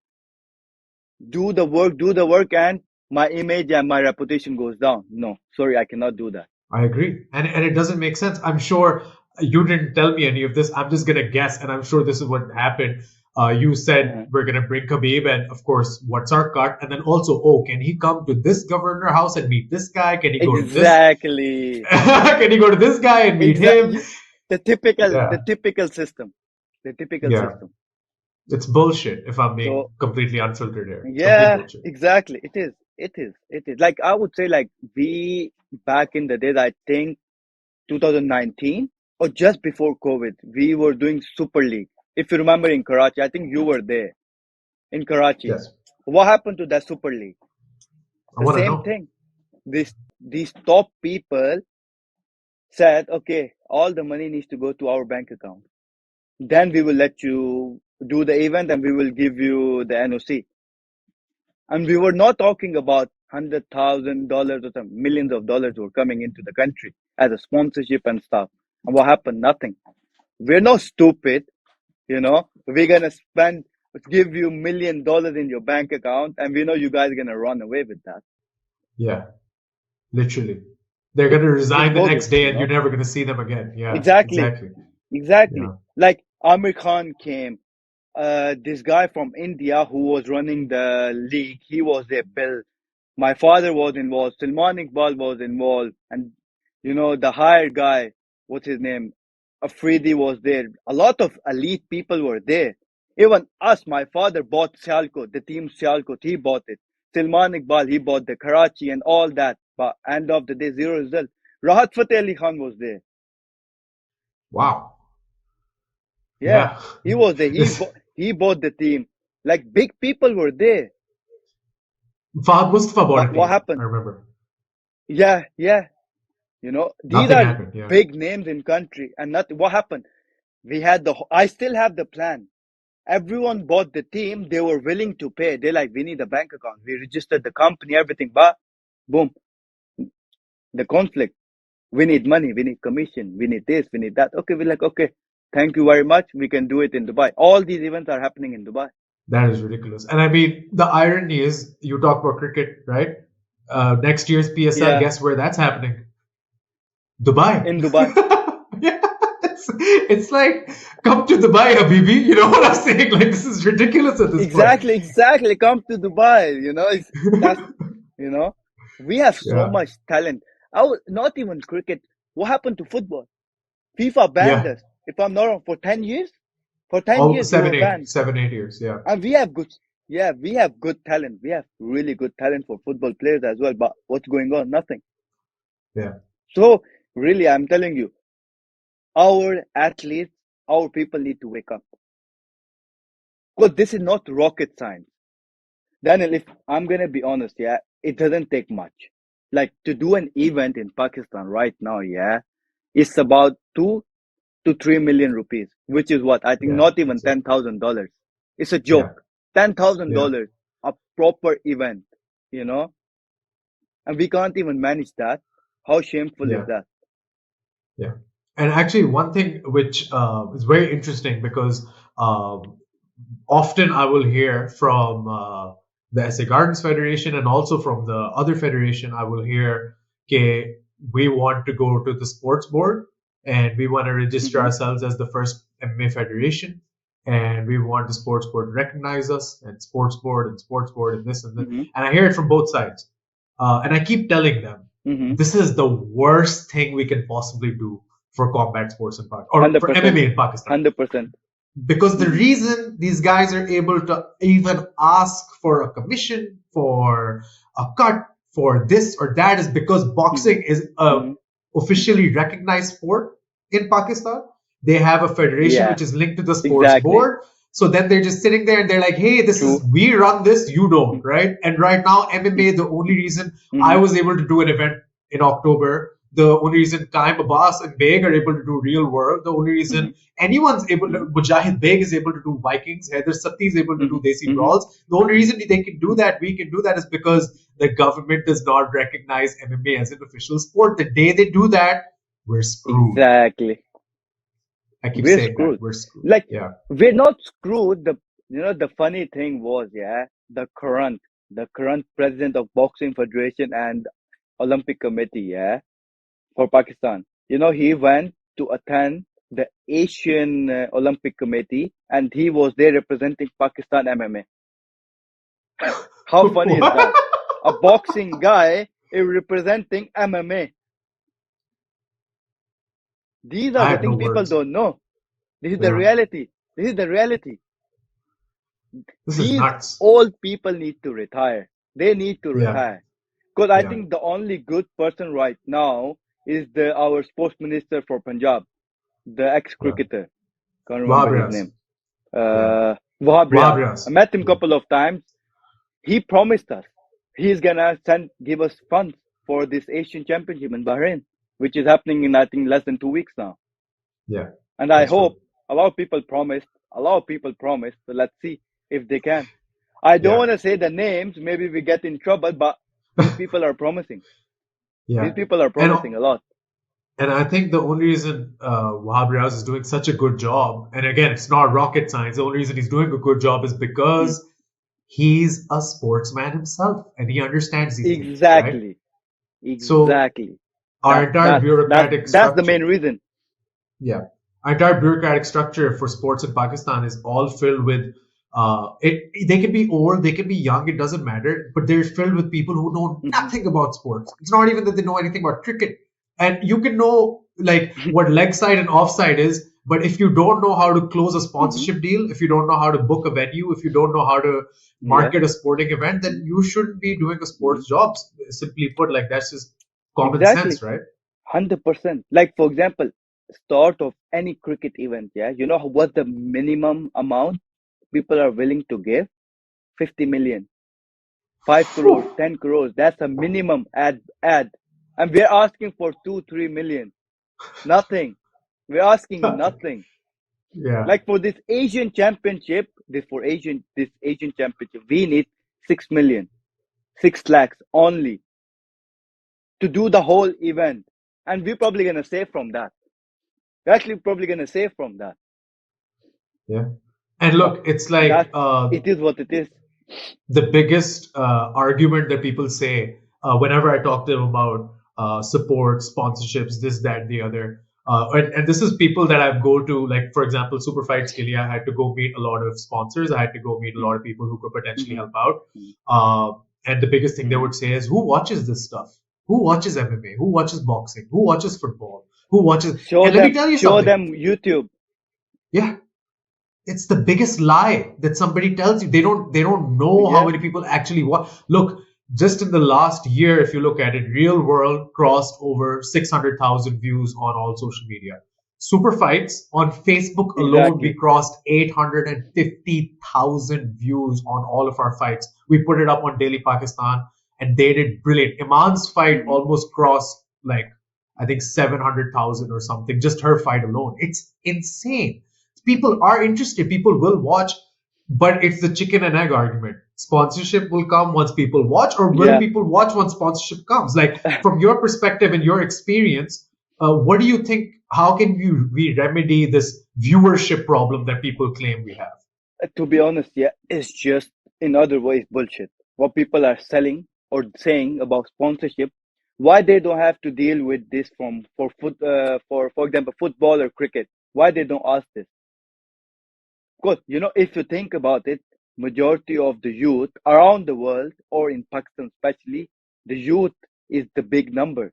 do the work, and my image and my reputation goes down. No, sorry, I cannot do that. I agree. And it doesn't make sense. I'm sure you didn't tell me any of this. I'm just going to guess, and I'm sure this is what happened. You said we're going to bring Khabib, and of course, what's our cut? And then also, can he come to this governor house and meet this guy? Can he go to this? Exactly. Can he go to this guy and meet him? The typical system. The typical system. It's bullshit, if I'm being completely unfiltered here. Yeah, exactly. It is. Like, I would say, like, we, back in the days, I think 2019 or just before COVID, we were doing Super League. If you remember, in Karachi, I think you were there. In Karachi. Yes. What happened to that Super League? The same thing. These top people said, okay, all the money needs to go to our bank account. Then we will let you do the event and we will give you the NOC. And we were not talking about $100,000 or some millions of dollars were coming into the country as a sponsorship and stuff. And what happened? Nothing. We're not stupid, We're gonna give you $1 million in your bank account, and we know you guys are gonna run away with that. Yeah, literally. They're gonna resign the next day, and you're never gonna see them again. Yeah, exactly. Yeah. Like Amir Khan came. This guy from India who was running the league, he was there. Bill, my father was involved. Salman Iqbal was involved, and the hired guy, what's his name, Afridi, was there. A lot of elite people were there. Even us, my father bought Sialkot, the team Sialkot, he bought it. Salman Iqbal, he bought the Karachi and all that. But end of the day, zero result. Rahat Fateh Ali Khan was there. Wow. Yeah. He was there. He bought the team. Like, big people were there. Fahad Mustafa bought it. What happened? I remember. Yeah. These are big names in country, and what happened? I still have the plan. Everyone bought the team. They were willing to pay. They're like, we need a bank account. We registered the company, everything. But boom, the conflict. We need money. We need commission. We need this. We need that. Okay, we're like, okay, thank you very much. We can do it in Dubai. All these events are happening in Dubai. That is ridiculous. And I mean, the irony is, you talk about cricket, right? Next year's PSL, guess where that's happening? Dubai. In Dubai. Yeah. It's like, come to Dubai, Habibi. You know what I'm saying? Like, this is ridiculous at this point. Exactly. Come to Dubai. We have so much talent. Not even cricket. What happened to football? FIFA banned us, if I'm not wrong, for 10 years. For 10 years, 7, 8 years. Yeah. And we have good talent. We have really good talent for football players as well. But what's going on? Nothing. Yeah. So really, I'm telling you, our athletes, our people need to wake up. Because this is not rocket science. Daniyal, if I'm going to be honest, it doesn't take much. Like, to do an event in Pakistan right now, it's about 2 to 3 million rupees, which is what? I think not even $10,000. It's a joke. $10,000, a proper event, And we can't even manage that. How shameful is that? Yeah. And actually, one thing which is very interesting, because often I will hear from the SA Gardens Federation and also from the other federation, I will hear, okay, we want to go to the sports board and we want to register ourselves as the first MMA federation, and we want the sports board to recognize us, and sports board and this and that. And I hear it from both sides. And I keep telling them, this is the worst thing we can possibly do for combat sports in Pakistan, or 100%. For MMA in Pakistan. 100%. Because the reason these guys are able to even ask for a commission for a cut, for this or that, is because Mm-hmm. boxing is a Mm-hmm. officially recognized sport in Pakistan. They have a federation Yeah, which is linked to the sports exactly. board. So then they're just sitting there and they're like, hey, this is, True. we run this, you don't, right? And right now, MMA, the only reason I Mm-hmm. was able to do an event in October, the only reason Kaim Abbas and Beg are able to do Real World, the only reason anyone's able to, Mm-hmm. Mujahid Beg is able to do Vikings, Heather Satti is able to Mm-hmm. do Desi Mm-hmm. Brawls. The only reason they can do that, we can do that, is because the government does not recognize MMA as an official sport. The day they do that, we're screwed. Exactly. I keep We're saying that. screwed. We're screwed. Like, Yeah. we're not screwed. The funny thing was, yeah, the current president of Boxing Federation and Olympic Committee, yeah, for Pakistan. He went to attend the Asian Olympic Committee, and he was there representing Pakistan MMA. How funny is What? that? A boxing guy is representing MMA. These are I the have no things people words. don't know. This is the Yeah. reality. This is the reality. This is These nuts. old people need to retire. They need to Yeah. retire. Because I Yeah. think the only good person right now is our sports minister for Punjab, the Yeah. ex-cricketer. Can't remember his Wabrias. name. Yeah. Wahab Riaz. I Wabrias. met him a Yeah. couple of times. He promised us he's gonna give us funds for this Asian Championship in Bahrain, which is happening in, I think, less than 2 weeks now. Yeah. And I That's true. hope a lot of people promised. A lot of people promised. So let's see if they can. I don't Yeah. want to say the names. Maybe we get in trouble. But these people are promising. These Yeah. people are And promising a lot. and I think the only reason Wahab Riaz is doing such a good job, and again, it's not rocket science. The only reason he's doing a good job is Mm. because he's a sportsman himself and he understands these things, right? Exactly. So Exactly. our That entire that's that's bureaucratic that's the main structure, reason. yeah, our entire bureaucratic structure for sports in Pakistan is all filled with. They can be old, they can be young, it doesn't matter, but they're filled with people who know Hmm. nothing about sports. It's not even that they know anything about cricket. And you can know like what leg side and offside is, but if you don't know how to close a Hmm. sponsorship deal, if you don't know how to book a venue, if you don't know how to Yeah. market a sporting event, then you shouldn't be doing a Hmm. sports job. Simply put, like that's just common Exactly. sense, right? 100%. Like, for example, start of any cricket event. Yeah. You know what the minimum amount people are willing to give? 50 million, 5 crores, Phew. 10 crores. That's a minimum ad. And we're asking for 2, 3 million. Nothing. We're asking nothing. Yeah, Like for this Asian championship, this Asian championship, we need 6 million, 6 lakhs only to do the whole event. And we're probably gonna save from that. We're actually probably gonna save from that. yeah. And But look, it's like that's it is what it is. the biggest argument that people say whenever I talk to them about support, sponsorships, this, that, the other. And this is people that I go to, like, for example, Super Fights Kilia, I had to go meet a lot of sponsors. I had to go meet a lot of people who could potentially Mm-hmm. help out. And the biggest thing they Mm-hmm. would say is, who watches this stuff? Who watches MMA? Who watches boxing? Who watches football? Who watches? Show And let me them, tell you show something. them YouTube. Yeah, it's the biggest lie that somebody tells you. They don't know how Yeah. many people actually watch. Look, just in the last year, if you look at it, Real World crossed over 600,000 views on all social media. Super Fights on Facebook alone, we Exactly. crossed 850,000 views on all of our fights. We put it up on Daily Pakistan, and they did brilliant. Iman's fight Mm-hmm. almost crossed like I think 700,000 or something. Just her fight alone. It's insane. People are interested, people will watch, but it's the chicken and egg argument. Sponsorship will come once people watch, or will Yeah. people watch once sponsorship comes? Like, from your perspective and your experience, what do you think? How can we remedy this viewership problem that people claim we have? To be honest, yeah, it's just in other ways bullshit. What people are selling or saying about sponsorship, why they don't have to deal with this from for example football or cricket? Why they don't ask this? Because if you think about it, majority of the youth around the world or in Pakistan especially, the youth is the big number.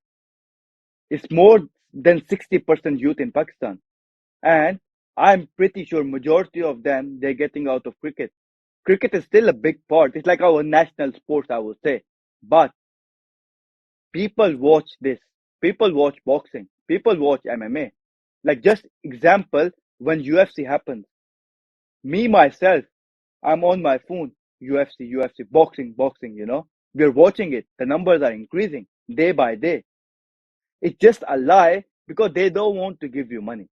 It's more than 60% youth in Pakistan, and I'm pretty sure majority of them they're getting out of cricket. Cricket is still a big part. It's like our national sports, I would say. But people watch this. People watch boxing. People watch MMA. Like just example, when UFC happens, me myself, I'm on my phone, UFC, boxing, We're watching it. The numbers are increasing day by day. It's just a lie because they don't want to give you money.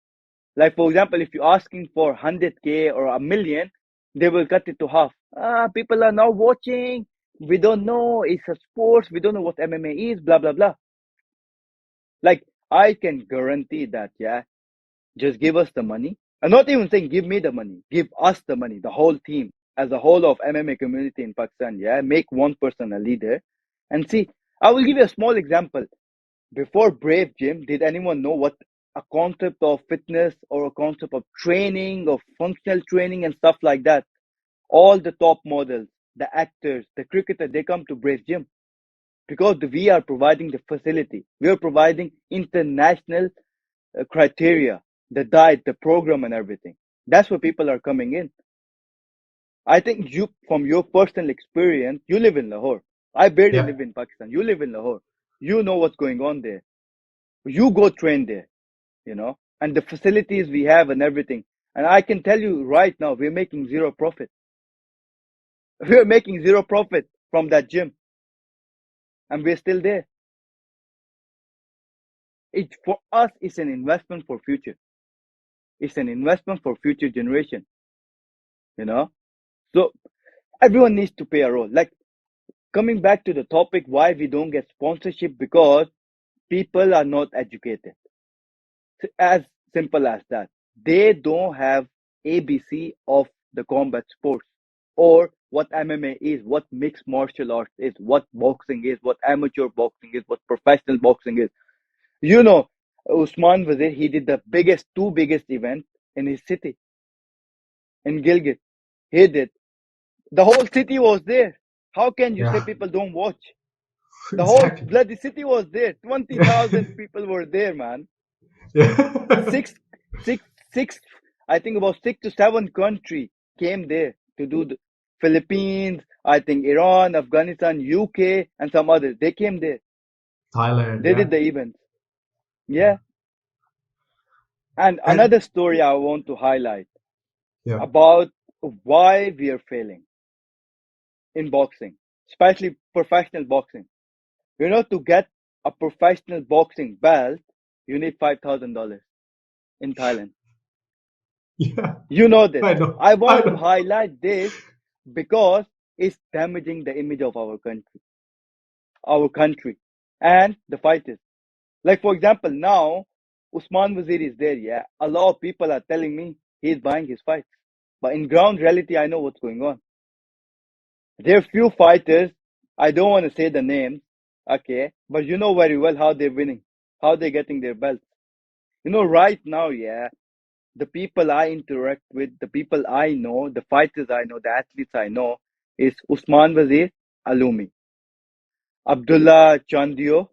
Like, for example, if you're asking for 100K or a million, they will cut it to half. People are now watching. We don't know. It's a sport. We don't know what MMA is, blah, blah, blah. Like, I can guarantee that, yeah, just give us the money. I'm not even saying give me the money. Give us the money, the whole team, as a whole of MMA community in Pakistan, yeah. Make one person a leader. And see, I will give you a small example. Before Brave Gym, did anyone know what a concept of fitness or a concept of training, of functional training and stuff like that? All the top models, the actors, the cricketers, they come to Brave Gym because we are providing the facility. We are providing international criteria, the diet, the program, and everything. That's where people are coming in. I think you, from your personal experience, you live in Lahore. I barely Yeah. live in Pakistan. You live in Lahore. You know what's going on there. You go train there, and the facilities we have and everything. And I can tell you right now, we're making zero profit. We're making zero profit from that gym, and we're still there. It for us, it's an investment for future. It's an investment for future generation. You know, so everyone needs to play a role. Like coming back to the topic, why we don't get sponsorship because people are not educated. As simple as that. They don't have ABC of the combat sports or what MMA is, what mixed martial arts is, what boxing is, what amateur boxing is, what professional boxing is. You know, Usman Wazir, he did the two biggest events in his city, in Gilgit. He did. The whole city was there. How can you say Yeah. people don't watch? The whole Exactly. bloody city was there. 20,000 people were there, man. Yeah. Six, six, six. I think about 6 to 7 countries came there to do the Philippines. I think Iran, Afghanistan, UK, and some others. They came there. Thailand. They did Yeah. the event. Yeah. Yeah. And And another story I want to highlight yeah. about why we are failing in boxing, especially professional boxing. To get a professional boxing belt, you need $5,000 in Thailand. Yeah. You know this. I know. I I want to know. highlight this because it's damaging the image of our country, and the fighters. Like for example, now Usman Wazir is there. Yeah, a lot of people are telling me he's buying his fights, but in ground reality, I know what's going on. There are few fighters. I don't want to say the names, okay, but you know very well how they're winning, how they're getting their belts. Right now, yeah, the people I interact with, the people I know, the fighters I know, the athletes I know, is Usman Wazir, Alumi, Abdullah Chandio.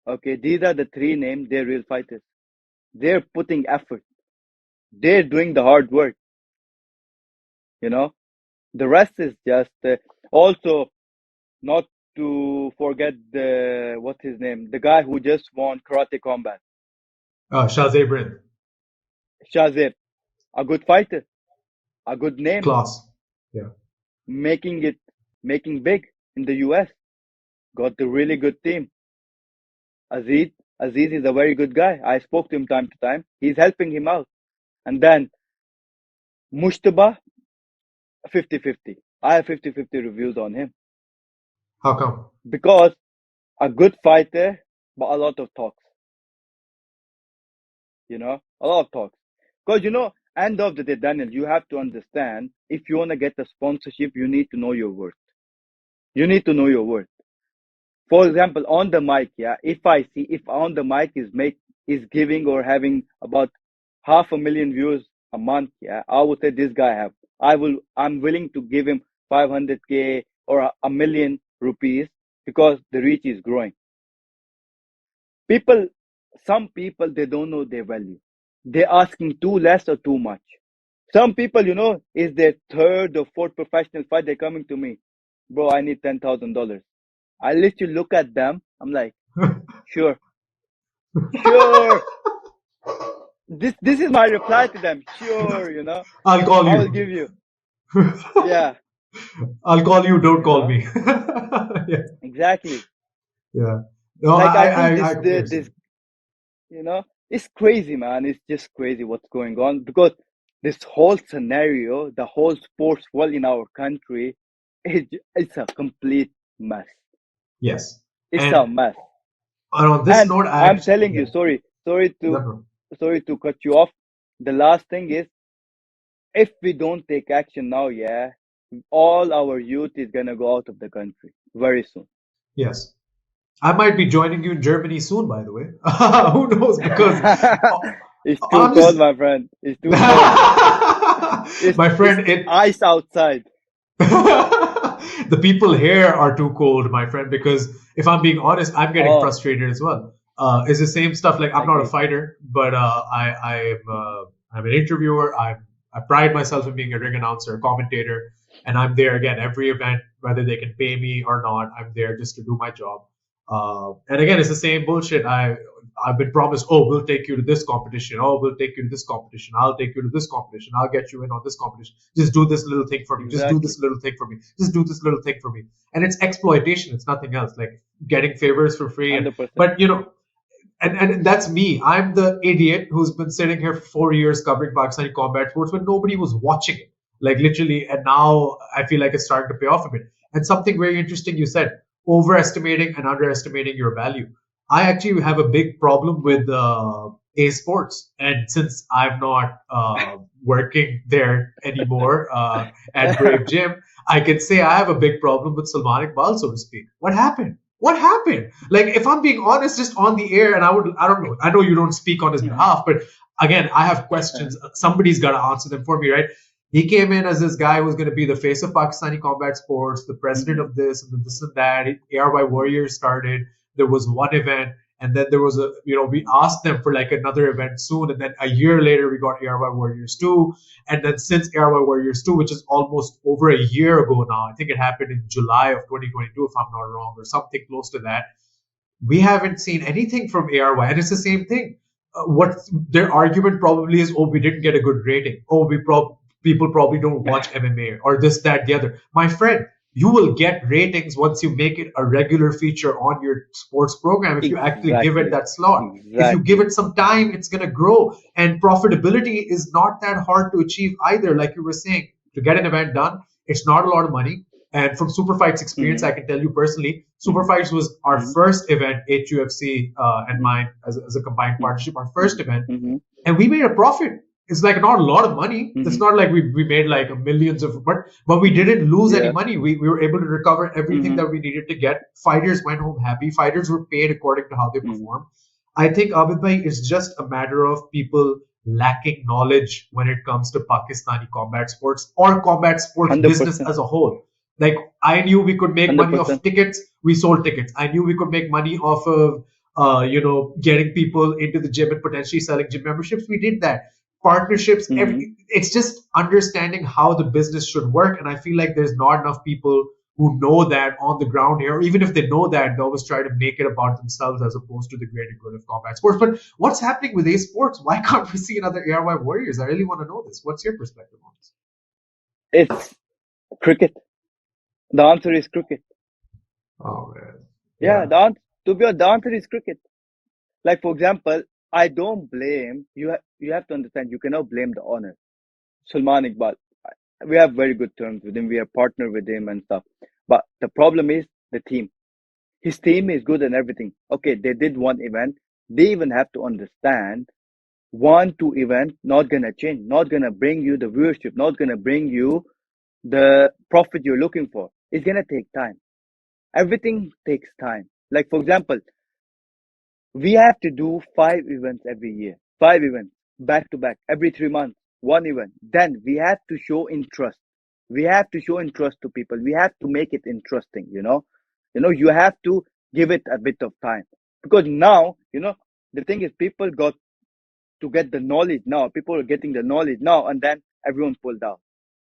Okay, these are the three names. They're real fighters. They're putting effort. They're doing the hard work. You know, the rest is just also not to forget the what's his name, the guy who just won Karate Combat, Shazay. Shazib, a good fighter, a good name, Class. Yeah. making it, making big in the US. Got the really good team. Aziz, Aziz is a very good guy. I spoke to him time to time. He's helping him out. And then Mushtaba, 50-50. I have 50-50 reviews on him How come? because a good fighter, but a lot of talks. A lot of talks. Because end of the day, Daniel, you have to understand if you want to get a sponsorship, you need to know your worth. You need to know your worth. For example, on the mic, yeah, if I see if on the mic is giving or having about 500,000 views a month, yeah, I would say this guy have. I'm willing to give him 500K or a million rupees because the reach is growing. Some people they don't know their value. They're asking too less or too much. Some people, is their third or fourth professional fight. They're coming to me, bro. I need $10,000. I literally look at them. I'm like, sure, sure. This is my reply to them. Sure, I'll call I will you. give you. Yeah, I'll call you. Don't you call know me. Yeah, exactly. yeah. No, Like I think I this agree the with you. this it's crazy, man. It's just crazy what's going on because this whole scenario, the whole sports world in our country, it's a complete mess. Yes. It's a And mess. on this And note, I I'm actually, telling yeah, you, sorry no, to no. sorry to cut you off. The last thing is, if we don't take action now, yeah, all our youth is gonna go out of the country very soon. Yes. I might be joining you in Germany soon, by the way. Who knows? Because It's too I'm cold, just, my friend. It's too cold. It's my it's friend, ice outside. the people here are too cold, my friend, because if I'm being honest, I'm getting Oh, frustrated as well. It's the same stuff. Like I'm not a agreed. fighter, but I'm an interviewer. I pride myself in being a ring announcer, a commentator, and I'm there again every event, whether they can pay me or not. I'm there just to do my job. And again, it's the same bullshit. I've been promised, oh, we'll take you to this competition. Oh, we'll take you to this competition. I'll take you to this competition. I'll get you in on this competition. Just do this little thing for me. Just do Exactly. this little thing for me. Just do this little thing for me. And it's exploitation. It's nothing else. Like getting favors for free. And 100%. but and that's me. I'm the idiot who's been sitting here for 4 years covering Pakistani combat sports when nobody was watching it. Like literally, and now I feel like it's starting to pay off a bit. And something very interesting you said: overestimating and underestimating your value. I actually have a big problem with A Sports, and since I'm not working there anymore at Brave Gym, I can say I have a big problem with Salman Iqbal, so to speak. What happened? What happened? Like, if I'm being honest, just on the air, and I don't know. I know you don't speak on his behalf, but again, I have questions. Somebody's got to answer them for me, right? He came in as this guy who was going to be the face of Pakistani combat sports, the president Hmm. of this and this and that. ARY Warriors started. There was one event, and then there was we asked them for like another event soon, and then a year later we got ARY Warriors 2, and then since ARY Warriors 2, which is almost over a year ago now, I think it happened in July of 2022, if I'm not wrong, or something close to that, we haven't seen anything from ARY, and it's the same thing. What their argument probably is, oh, we didn't get a good rating. Oh, people probably don't watch MMA or this, that, the other. My friend, you will get ratings once you make it a regular feature on your sports program. If you actually give it Exactly. that slot, if you give Exactly. it some time, it's gonna grow. And profitability is not that hard to achieve either. Like you were saying, to get an event done, it's not a lot of money. And from Superfights experience, Hmm. I can tell you personally, Hmm. Superfights was our Hmm. first event, HUFC and Hmm. mine as a combined Hmm. partnership, our first event, Hmm. and we made a profit. It's like not a lot of money. It's Hmm. not like we made like millions of, but we didn't lose any Yeah. money. We were able to recover everything Hmm. that we needed to get. Fighters went home happy. Fighters were paid according to how they Hmm. performed. I think Abid bhai, it's just a matter of people lacking knowledge when it comes to Pakistani combat sports or combat sports business 100%. as a whole. Like I knew we could make money off 100%. tickets, we sold tickets. I knew we could make money off of getting people into the gym and potentially selling gym memberships. We did that. Partnerships, Hmm. it's just understanding how the business should work. And I feel like there's not enough people who know that on the ground here. Or even if they know that, they always try to make it about themselves as opposed to the greater good of combat sports. But what's happening with A Sports? Why can't we see another ARY Warriors? I really want to know this. What's your perspective on this? It's cricket. The answer is cricket. Oh man, Yeah, yeah, to be honest, the answer is cricket. Like for example, I don't blame you. You have to understand. You cannot blame the owner, Salman Iqbal. We have very good terms with him. We are partner with him and stuff. But the problem is the team. His team is good and everything. Okay, they did one event. They even have to understand one, two event not gonna change, not gonna bring you the viewership, not gonna bring you the profit you're looking for. It's gonna take time. Everything takes time. Like for example, we have to do 5 events every year. 5 events back to back every 3 months. One event. Then we have to show interest. We have to show interest to people. We have to make it interesting. You have to give it a bit of time because now the thing is people got to get the knowledge now. People are getting the knowledge now, and then everyone pulled out.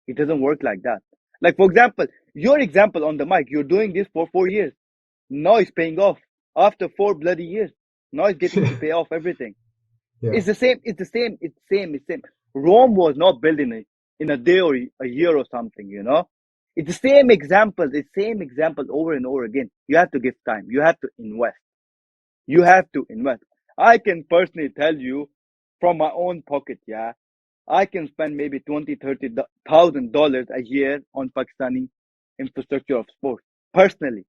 It doesn't work like that. Like, for example, your example on the mic, you're doing this for 4 years. Now it's paying off. After 4 bloody years, now it's getting to pay off everything. Yeah. It's the same. It's the same. It's same. It's same. Rome was not built in a day or a year or something. It's the same example. The same example over and over again. You have to give time. You have to invest. You have to invest. I can personally tell you from my own pocket. Yeah, I can spend maybe 20, $30,000 a year on Pakistani infrastructure of sports personally.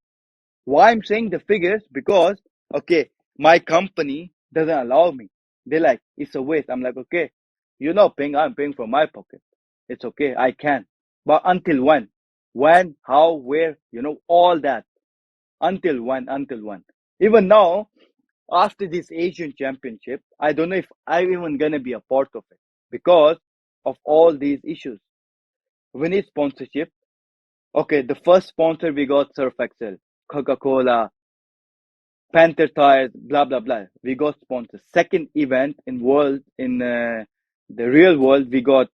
Why I'm saying the figures? Because, okay, my company doesn't allow me. They're like, it's a waste. I'm like, okay, you're not paying, I'm paying from my pocket. It's okay, I can. But until when? When, how, where, all that. Until when? Until when? Even now, after this Asian Championship, I don't know if I'm even gonna be a part of it because of all these issues. We need sponsorship. Okay, the first sponsor we got Surf Excel, Coca-Cola, Panther tires, blah blah blah. We got sponsors. Second event in the real world, we got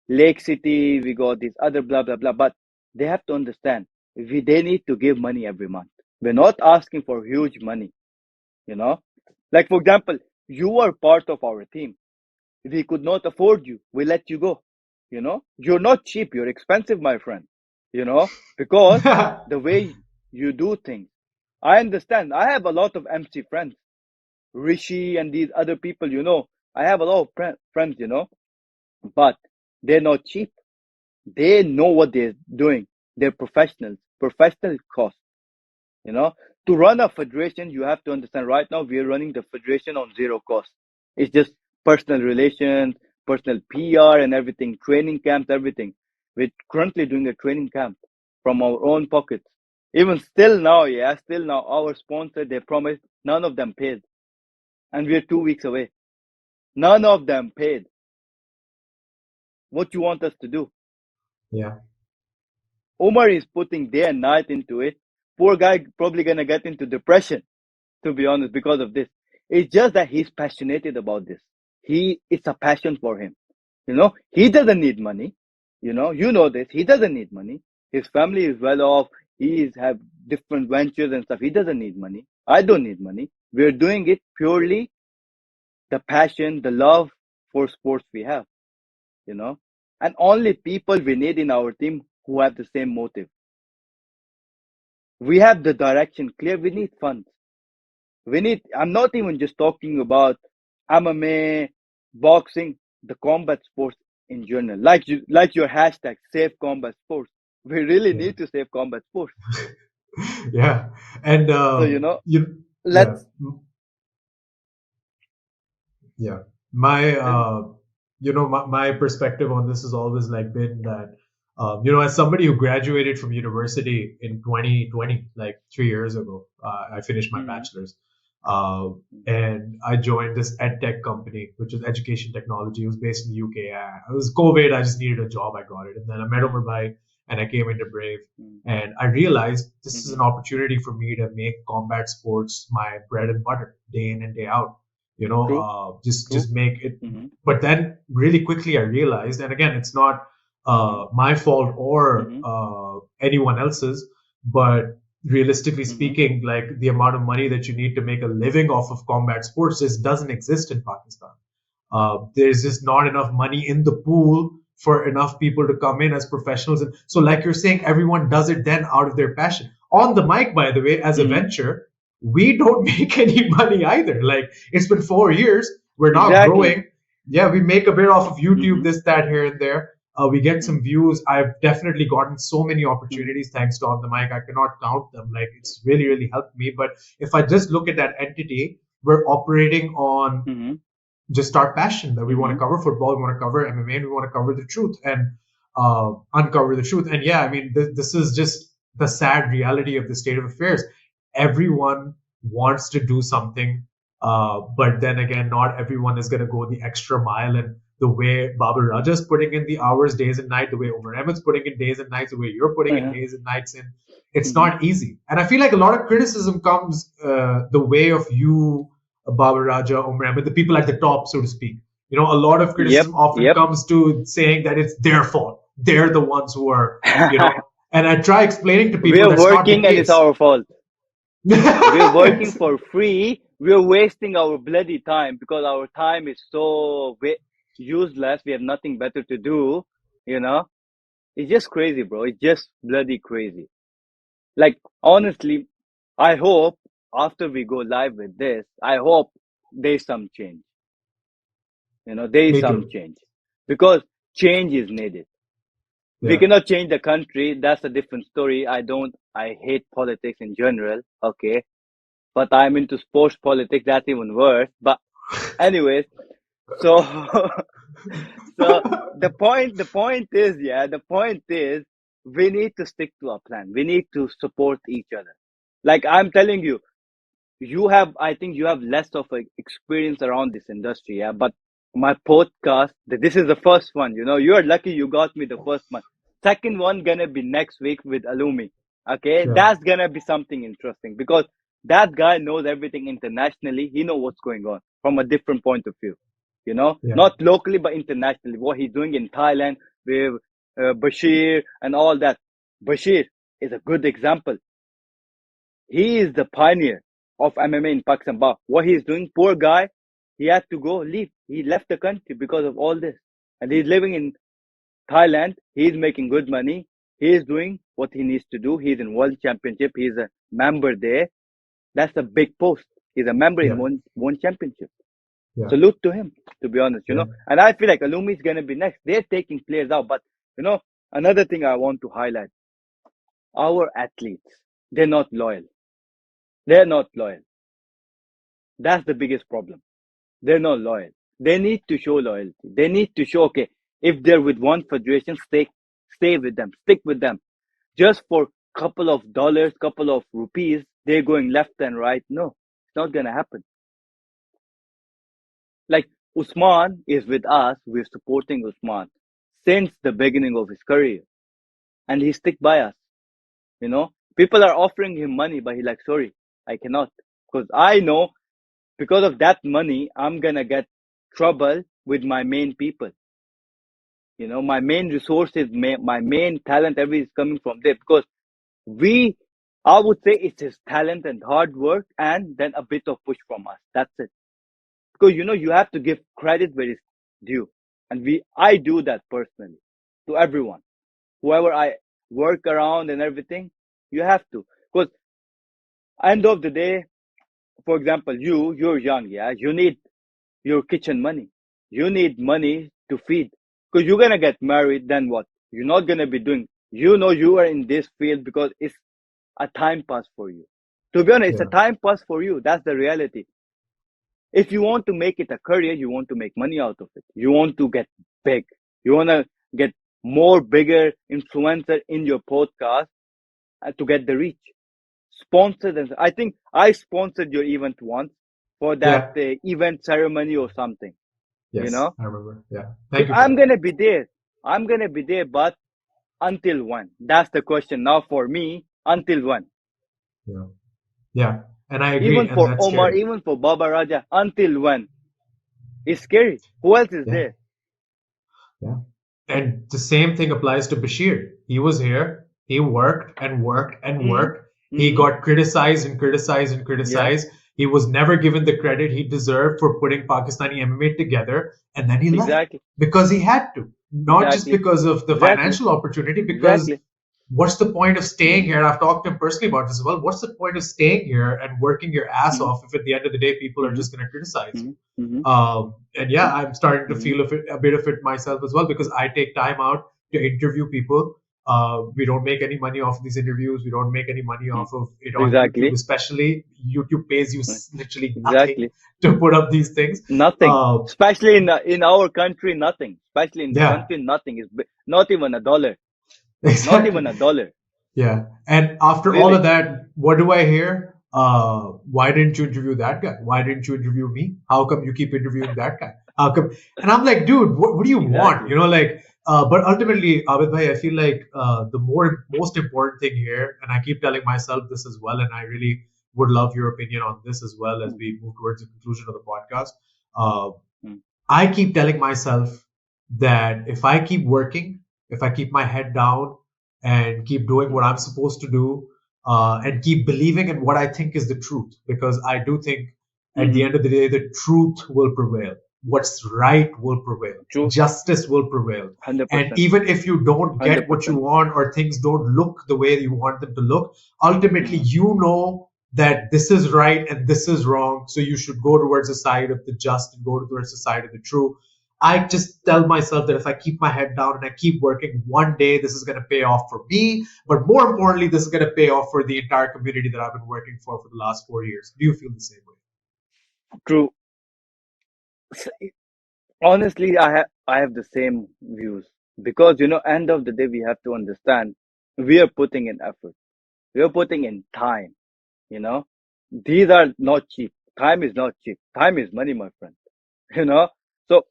Lake City. We got this other blah blah blah. But they have to understand, they need to give money every month. We're not asking for huge money. You know, like for example, you are part of our team. We could not afford you. We let you go. You're not cheap. You're expensive, my friend. Because the way you do things. I understand. I have a lot of MC friends, Rishi and these other people. I have a lot of friends. But they're not cheap. They know what they're doing. They're professionals. Professional cost. You know, to run a federation, you have to understand. Right now, we are running the federation on zero cost. It's just personal relations, personal PR, and everything. Training camps, everything. We're currently doing a training camp from our own pockets. Even still now, our sponsor, they promised, none of them paid. And we're 2 weeks away. None of them paid. What you want us to do? Yeah. Omar is putting day and night into it. Poor guy probably gonna get into depression, to be honest, because of this. It's just that he's passionate about this. It's a passion for him. He doesn't need money. This. He doesn't need money. His family is well off. He's have different ventures and stuff. He doesn't need money. I don't need money. We're doing it purely the passion, the love for sports we have, and only people we need in our team who have the same motive. We have the direction clear. We need funds. I'm not even just talking about MMA, boxing, the combat sports in general. Like your hashtag, save combat sports. We really Yeah. need to save combat sports. Yeah. And So, yeah. let's. Yeah. My Yeah. my perspective on this has always like been that as somebody who graduated from university in 2020, like 3 years ago, I finished my Mm-hmm. bachelor's. And I joined this ed tech company, which is education technology. It was based in the UK. It was COVID. I just needed a job. I got it. And then I met Umar Bhai and I came into Brave. And I realized this is Mm-hmm. an opportunity for me to make combat sports my bread and butter day in and day out. True. Just True. make it. Mm-hmm. But then really quickly I realized, and again, it's not Mm-hmm. my fault or Mm-hmm. anyone else's, but realistically Mm-hmm. speaking, like the amount of money that you need to make a living off of combat sports just doesn't exist in Pakistan. There's just not enough money in the pool for enough people to come in as professionals. And so, like you're saying, everyone does it then out of their passion. On the mic, by the way, as a Mm-hmm. venture, we don't make any money either. Like it's been 4 years, we're not Exactly. growing. Yeah, we make a bit off of YouTube, Mm-hmm. this, that, here and there. We get Mm-hmm. some views. I've definitely gotten so many Mm-hmm. opportunities thanks to On the Mic. I cannot count them. Like it's really, really helped me. But if I just look at that entity, we're operating on Mm-hmm. just our passion that we want Mm-hmm. to cover football, we want to cover MMA, and we want to cover the truth and uncover the truth. And yeah, I mean, this is just the sad reality of the state of affairs. Everyone wants to do something, but then again, not everyone is going to go the extra mile. And the way Babar Raja is putting in the hours, days and night, the way Umar Ahmed's putting in days and nights, the way you're putting in Uh-huh. days and nights in, it's Mm-hmm. not easy. And I feel like a lot of criticism comes the way of you, Babar Raja, Umar Ahmed, the people at the top, so to speak. A lot of Yep, criticism often yep. comes to saying that it's their fault. They're the ones who are, you know, and I try explaining to people We're that's not the working and it's case. our fault. We're working for free. We're wasting our bloody time because our time is so useless. We have nothing better to do. You know, it's just crazy, bro. It's just bloody crazy. Like, honestly, I hope after we go live with this, I hope there's some change. There is Me some too. change because change is needed. We Yeah. cannot change the country. That's a different story. I hate politics in general. Okay. But I'm into sports politics. That's even worse. But anyways, so, so the point is, we need to stick to a plan. We need to support each other. Like I'm telling you, I think you have less of a experience around this industry, yeah. But my podcast, this is the first one. You are lucky you got me the first one. Second one gonna be next week with Alumi. Okay, Yeah. that's gonna be something interesting because that guy knows everything internationally. He knows what's going on from a different point of view. Yeah. Not locally but internationally. What he's doing in Thailand with Bashir and all that. Bashir is a good example. He is the pioneer of MMA in Pakistan. But what he's doing, poor guy, he had to leave. He left the country because of all this. And he's living in Thailand. He's making good money. He is doing what he needs to do. He's in World Championship. He's a member there. That's a big post. He's a member in Yeah. one championship. Yeah. Salute to him, to be honest, Yeah. And I feel like Alumi is going to be next. They're taking players out. But, another thing I want to highlight, our athletes, they're not loyal. They're not loyal. That's the biggest problem. They're not loyal. They need to show loyalty. They need to show, okay, if they're with one federation, stay with them, stick with them. Just for couple of dollars, couple of rupees, they're going left and right. No, it's not gonna happen. Like Usman is with us, we're supporting Usman since the beginning of his career, and he stick by us. People are offering him money, but he like, sorry, I cannot, because I know because of that money, I'm gonna get trouble with my main people. My main resources, my main talent, everything is coming from there because I would say it's his talent and hard work and then a bit of push from us. That's it. Because, you have to give credit where it's due. And I do that personally to everyone. Whoever I work around and everything, you have to. Because end of the day, for example, you're young, yeah? You need your kitchen money. You need money to feed. Because you're going to get married, then what? You're not going to be doing. You are in this field because it's a time pass for you. To be honest, it's a Yeah. time pass for you. That's the reality. If you want to make it a career, you want to make money out of it. You want to get big. You want to get more bigger influencer in your podcast to get the reach. Sponsored, and I think I sponsored your event once for that Yeah. event ceremony or something. You Yes, know, I remember. Yeah. so Thank you for I'm that. gonna be there. I'm gonna be there, but until when? That's the question now for me. Until when? Yeah. Yeah. And I agree. Even And for that's Omar, scary. even for Baba Raja, until when? It's scary. Who else is Yeah. there? Yeah. And the same thing applies to Bashir. He was here. He worked and worked and Hmm. worked. He Hmm. got criticized and criticized and Yeah, criticized. He was never given the credit he deserved for putting Pakistani MMA together. And then he left exactly, because he had to, not just exactly, because of the exactly, financial opportunity, because exactly. what's the point of staying Hmm. here? I've talked to him personally about this as well. What's the point of staying here and working your ass Hmm. off if at the end of the day people are Hmm. just going to criticize you? Hmm. Hmm. And yeah, I'm starting to Hmm. feel a bit of it myself as well because I take time out to interview people. We don't make any money off of these interviews. We don't make any money Hmm. off of it on YouTube, Exactly, especially. YouTube pays you literally nothing exactly. to put up these things. Nothing, Uh, especially in our country, nothing. Especially in the yeah, country, nothing is not even a dollar. Not exactly. even a dollar. Yeah. And after all of Really. that, what do I hear? Why didn't you interview that guy? Why didn't you interview me? How come you keep interviewing that guy? How come? And I'm like, dude, what do you want? Exactly. But ultimately, Abid bhai, I feel like the most important thing here, and I keep telling myself this as well, and I really would love your opinion on this as well as Mm, we move towards the conclusion of the podcast. Uh, mm. I keep telling myself that if I keep working, if I keep my head down and keep doing what Mhm. I'm supposed to do, and keep believing in what I think is the truth, because I do think at the Mhm. end of the day, the truth will prevail. What's right will prevail. True. Justice will prevail. And 100%. even if you don't get what you 100%. want or things don't look the way you want them to look, ultimately Mhm. you know that this is right and this is wrong. So you should go towards the side of the just and go towards the side of the true. I just tell myself that if I keep my head down and I keep working, one day this is going to pay off for me. But more importantly, this is going to pay off for the entire community that I've been working for the last 4 years. Do you feel the same way? True. S- Honestly, I have the same views because end of the day we have to understand we are putting in effort. We are putting in time. You know, these are not cheap. Time is not cheap. Time is money, my friend. You know, so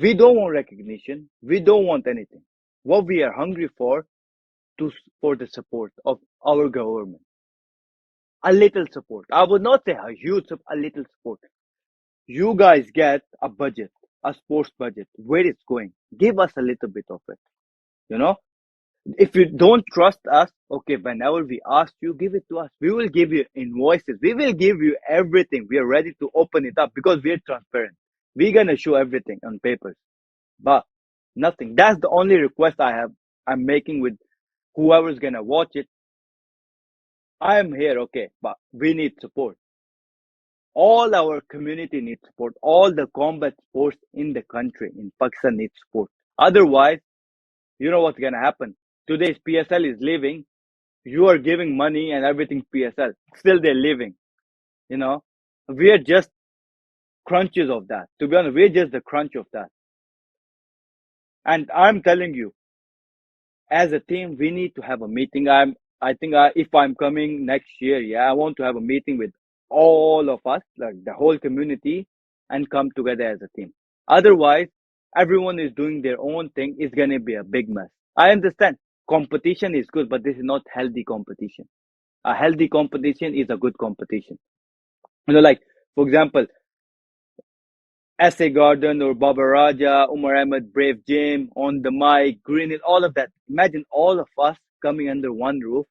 we don't want recognition. We don't want anything. What we are hungry for the support of our government. A little support. I would not say a huge, a little support. You guys get a budget, a sports budget, where it's going. Give us a little bit of it. You know, if you don't trust us, okay, whenever we ask you, give it to us. We will give you invoices. We will give you everything. We are ready to open it up because we're transparent. We're gonna show everything on papers, but nothing. That's the only request I'm making with whoever's gonna watch it. I am here, okay, but we need support. All our community needs support. All the combat sports in the country, in Pakistan, need support. Otherwise, you know what's gonna happen. Today's PSL is leaving. You are giving money and everything PSL. Still, they're leaving. You know, we are just crunches of that. To be honest, we're just the crunch of that. And I'm telling you, as a team, we need to have a meeting. I think if I'm coming next year, yeah, I want to have a meeting with all of us, like the whole community, and come together as a team. Otherwise, everyone is doing their own thing. It's gonna be a big mess. I understand competition is good, but this is not healthy competition. A healthy competition is a good competition. Like for example, SA Garden or Baba Raja, Umar Ahmed, Brave Jim, On the Mic, Green Hill, all of that. Imagine all of us coming under one roof.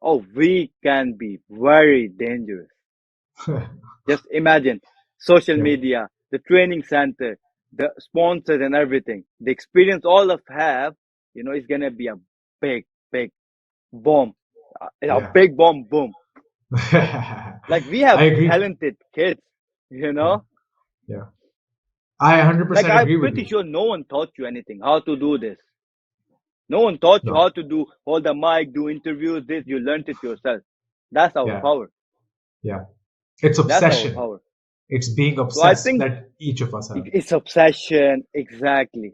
Oh, we can be very dangerous. Just imagine social Yeah, media, the training center, the sponsors and everything. The experience all of have, is gonna be a big, big bomb. A yeah. big bomb boom. Like we I have agree. talented kids, you Yeah, know? yeah. I Like 100% I'm agree with pretty you. sure no one taught you anything, how to do this. No one taught you No, how to hold the mic, do interviews, this, you learned it yourself. That's our yeah, power. yeah. It's That's our obsession. power. It's being So I obsessed think that each of us have. it's obsession. Exactly.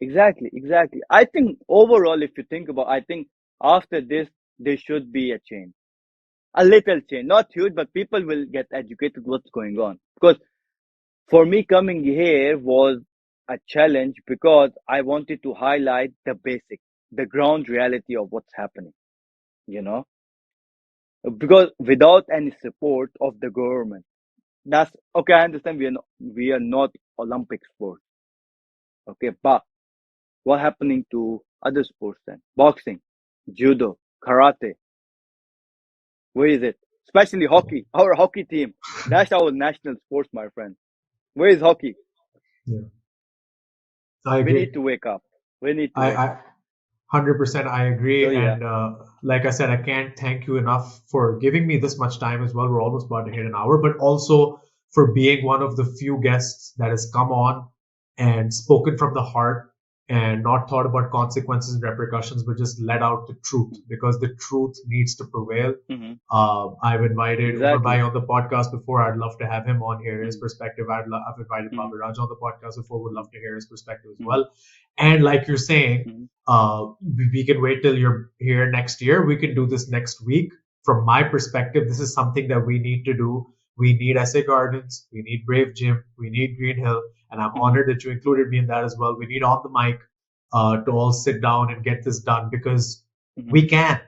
Exactly. Exactly. I think overall, if you think about, I think after this, there should be a change. A little change. Not huge, but people will get educated what's going on. Because for me, coming here was a challenge because I wanted to highlight the basic, the ground reality of what's happening, you know, because without any support of the government, that's okay. I understand we are not Olympic sports, okay, but what happening to other sports then? Boxing, judo, karate, where is it? Especially hockey, our hockey team. That's our national sports, my friend. Where is hockey? Yeah, I We need agree. to wake up. We need to I, wake I up. 100% I So agree. yeah. And like I said, I can't thank you enough for giving me this much time as well. We're almost about to hit an hour, but also for being one of the few guests that has come on and spoken from the heart and not thought about consequences and repercussions, but just let out the truth because the truth needs to prevail. Hmm. I've invited Umar Bhai Exactly. on the podcast before. I'd love to have him on here, his Hmm. perspective. I've invited Hmm. Baba Raj on the podcast before. Would love to hear his perspective as Hmm. well. And like you're saying, Hmm. we can wait till you're here next year. We can do this next week. From my perspective, this is something that we need to do. We need SA Gardens, we need Brave Gym, we need Green Hill, and I'm Hmm. honored that you included me in that as well. We need on the mic to all sit down and get this done because Hmm. we can.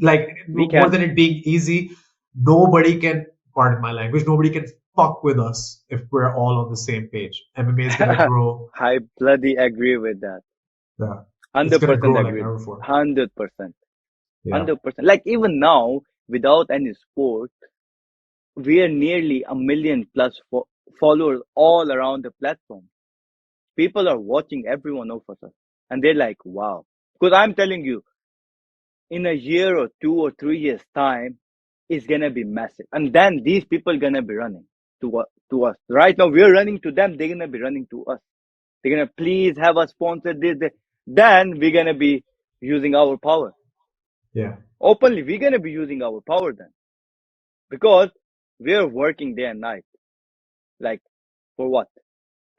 Like We more can. than it being easy, nobody can. Pardon my language. Nobody can fuck with us if we're all on the same page. MMA is gonna grow. I bloody agree with that. Yeah, it's gonna 100% grow like agreed. never before. 100%. Yeah, 100%. Like even now, without any sport, we are nearly a million plus followers all around the platform. People are watching every one of us, and they're like, wow. Because I'm telling you, in a year or 2 or 3 years time, it's gonna be massive, and then these people gonna be running to us. Right now, we're running to them. They're gonna be running to us. They're gonna please have us sponsor this, this. Then we're gonna be using our power yeah, openly. We're gonna be using our power then because we're working day and night. Like for what?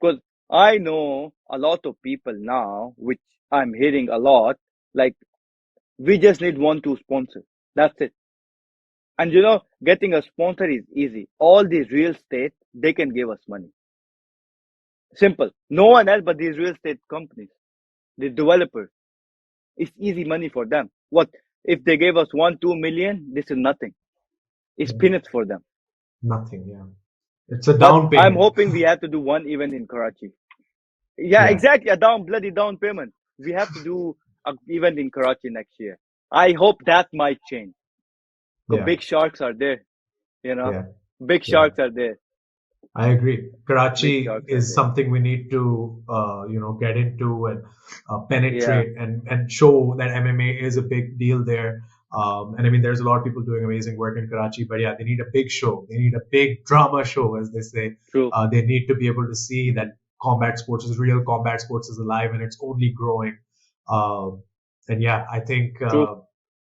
Because I know a lot of people now, which I'm hearing a lot. Like we just need one to sponsor. That's it. And getting a sponsor is easy. All these real estate, they can give us money. Simple. No one else but these real estate companies, the developers. It's easy money for them. What if they gave us 1, 2 million? This is nothing. It's yeah. peanuts for them. Nothing. Yeah, it's a But down I'm payment. hoping we have to do one event in Karachi. Yeah, Yeah, exactly. A bloody down payment. We have to do an event in Karachi next year. I hope that might change. Because yeah, big sharks are there, you know. yeah, Big yeah. sharks are there. I agree. Big Karachi sharks are is there. something we need to, get into and Yeah, penetrate and show that MMA is a big deal there. And I mean, there's a lot of people doing amazing work in Karachi, but yeah, they need a big show. They need a big drama show, as they say. true, They need to be able to see that combat sports is real, combat sports is alive, and it's only growing. Um, and yeah, I think true.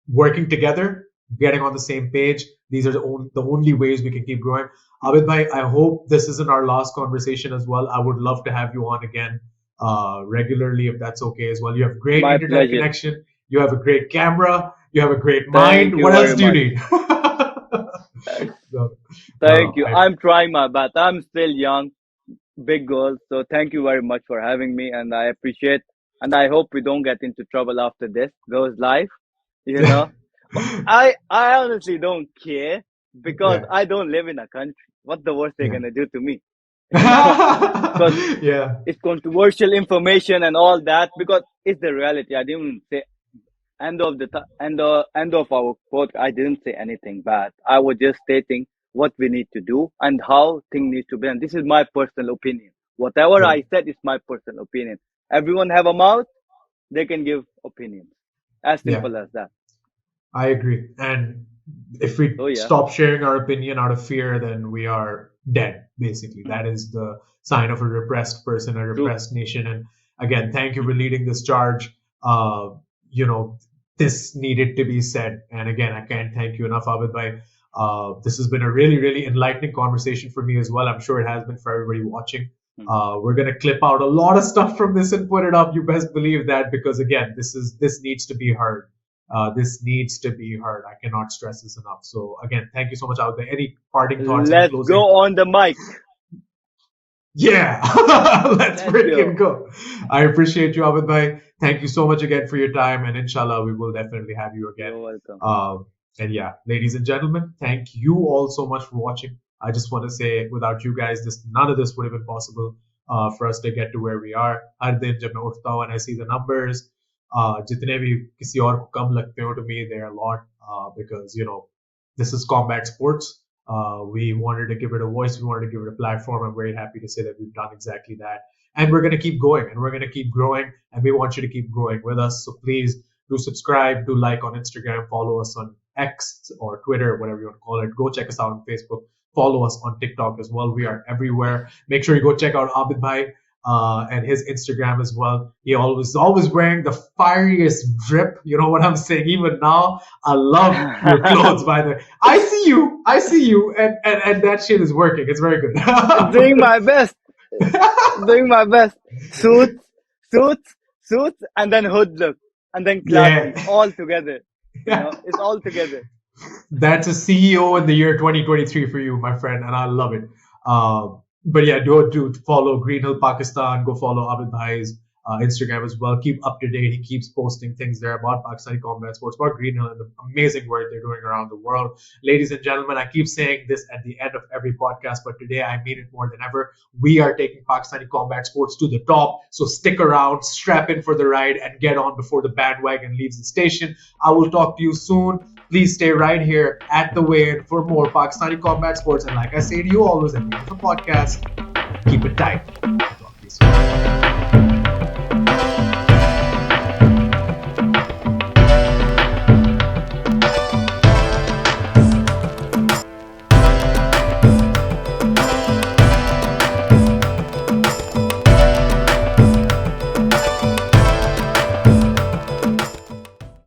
working together, getting on the same page, these are the only ways we can keep growing. Abid bhai, I hope this isn't our last conversation as well. I would love to have you on again regularly if that's okay as well. You have great My internet pleasure. connection. You have a great camera. You have a great Thank mind. you What else very do you much. need? No, Thank no, you. I'm trying my best. I'm still young, big goals. So thank you very much for having me, and I appreciate. And I hope we don't get into trouble after this goes live. You know, but I honestly don't care because yeah. I don't live in a country. What the worst they're gonna do to me? You know, because Yeah, it's controversial information and all that. Because it's the reality. I didn't say end of our quote. I didn't say anything bad. I was just stating what we need to do and how things need to be done. This is my personal opinion. Whatever yeah, I said is my personal opinion. Everyone have a mouth. They can give opinions. As yeah. simple as that. I agree. And if we So yeah, stop sharing our opinion out of fear, then we are dead, basically. That is the sign of a repressed person, a true. repressed nation. And again, thank you for leading this charge. Uh, you know, this needed to be said. And again, I can't thank you enough, Abid bhai. This has been a really, really enlightening conversation for me as well. I'm sure it has been for everybody watching. Mhm. We're gonna clip out a lot of stuff from this and put it up. You best believe that because again, this needs to be heard. This needs to be heard. I cannot stress this enough. So again, thank you so much out there. Any parting thoughts? Any Let's closing? go on the mic. Yeah, let's Let's freaking go. go. I appreciate you, Abid bhai. Thank you so much again for your time, and inshallah, we will definitely have you again. You're welcome. And yeah, ladies and gentlemen, thank you all so much for watching. I just want to say, without you guys, none of this would have been possible for us to get to where we are. हर दिन जब मैं उठता हूँ and I see the numbers, जितने भी किसी और को कम लगते हो, to me they're a lot because this is combat sports. We wanted to give it a voice. We wanted to give it a platform. I'm very happy to say that we've done exactly that. And we're going to keep going and we're going to keep growing. And we want you to keep growing with us. So please do subscribe, do like on Instagram, follow us on X or Twitter, whatever you want to call it. Go check us out on Facebook. Follow us on TikTok as well. We are everywhere. Make sure you go check out Abid Bhai and his Instagram as well. He always wearing the fieriest drip. You know what I'm saying? Even now, I love your clothes. By the way, I see you, and that shit is working. It's very good. Doing my best. Doing my best. Suits, suits, suits, and then hood look, and then Yeah. classy, all together. It's all together. That's a CEO in the year 2023 for you, my friend, and I love it. But yeah, do follow Green Hill Pakistan. Go follow Abid Bhai's Instagram as well. Keep up to date. He keeps posting things there about Pakistani combat sports, about Green Hill and the amazing work they're doing around the world. Ladies and gentlemen, I keep saying this at the end of every podcast, but today I mean it more than ever. We are taking Pakistani combat sports to the top. So stick around, strap in for the ride, and get on before the bandwagon leaves the station. I will talk to you soon. Please stay right here at the weigh-in for more Pakistani combat sports. And like I say to you always at the end of the podcast, keep it tight.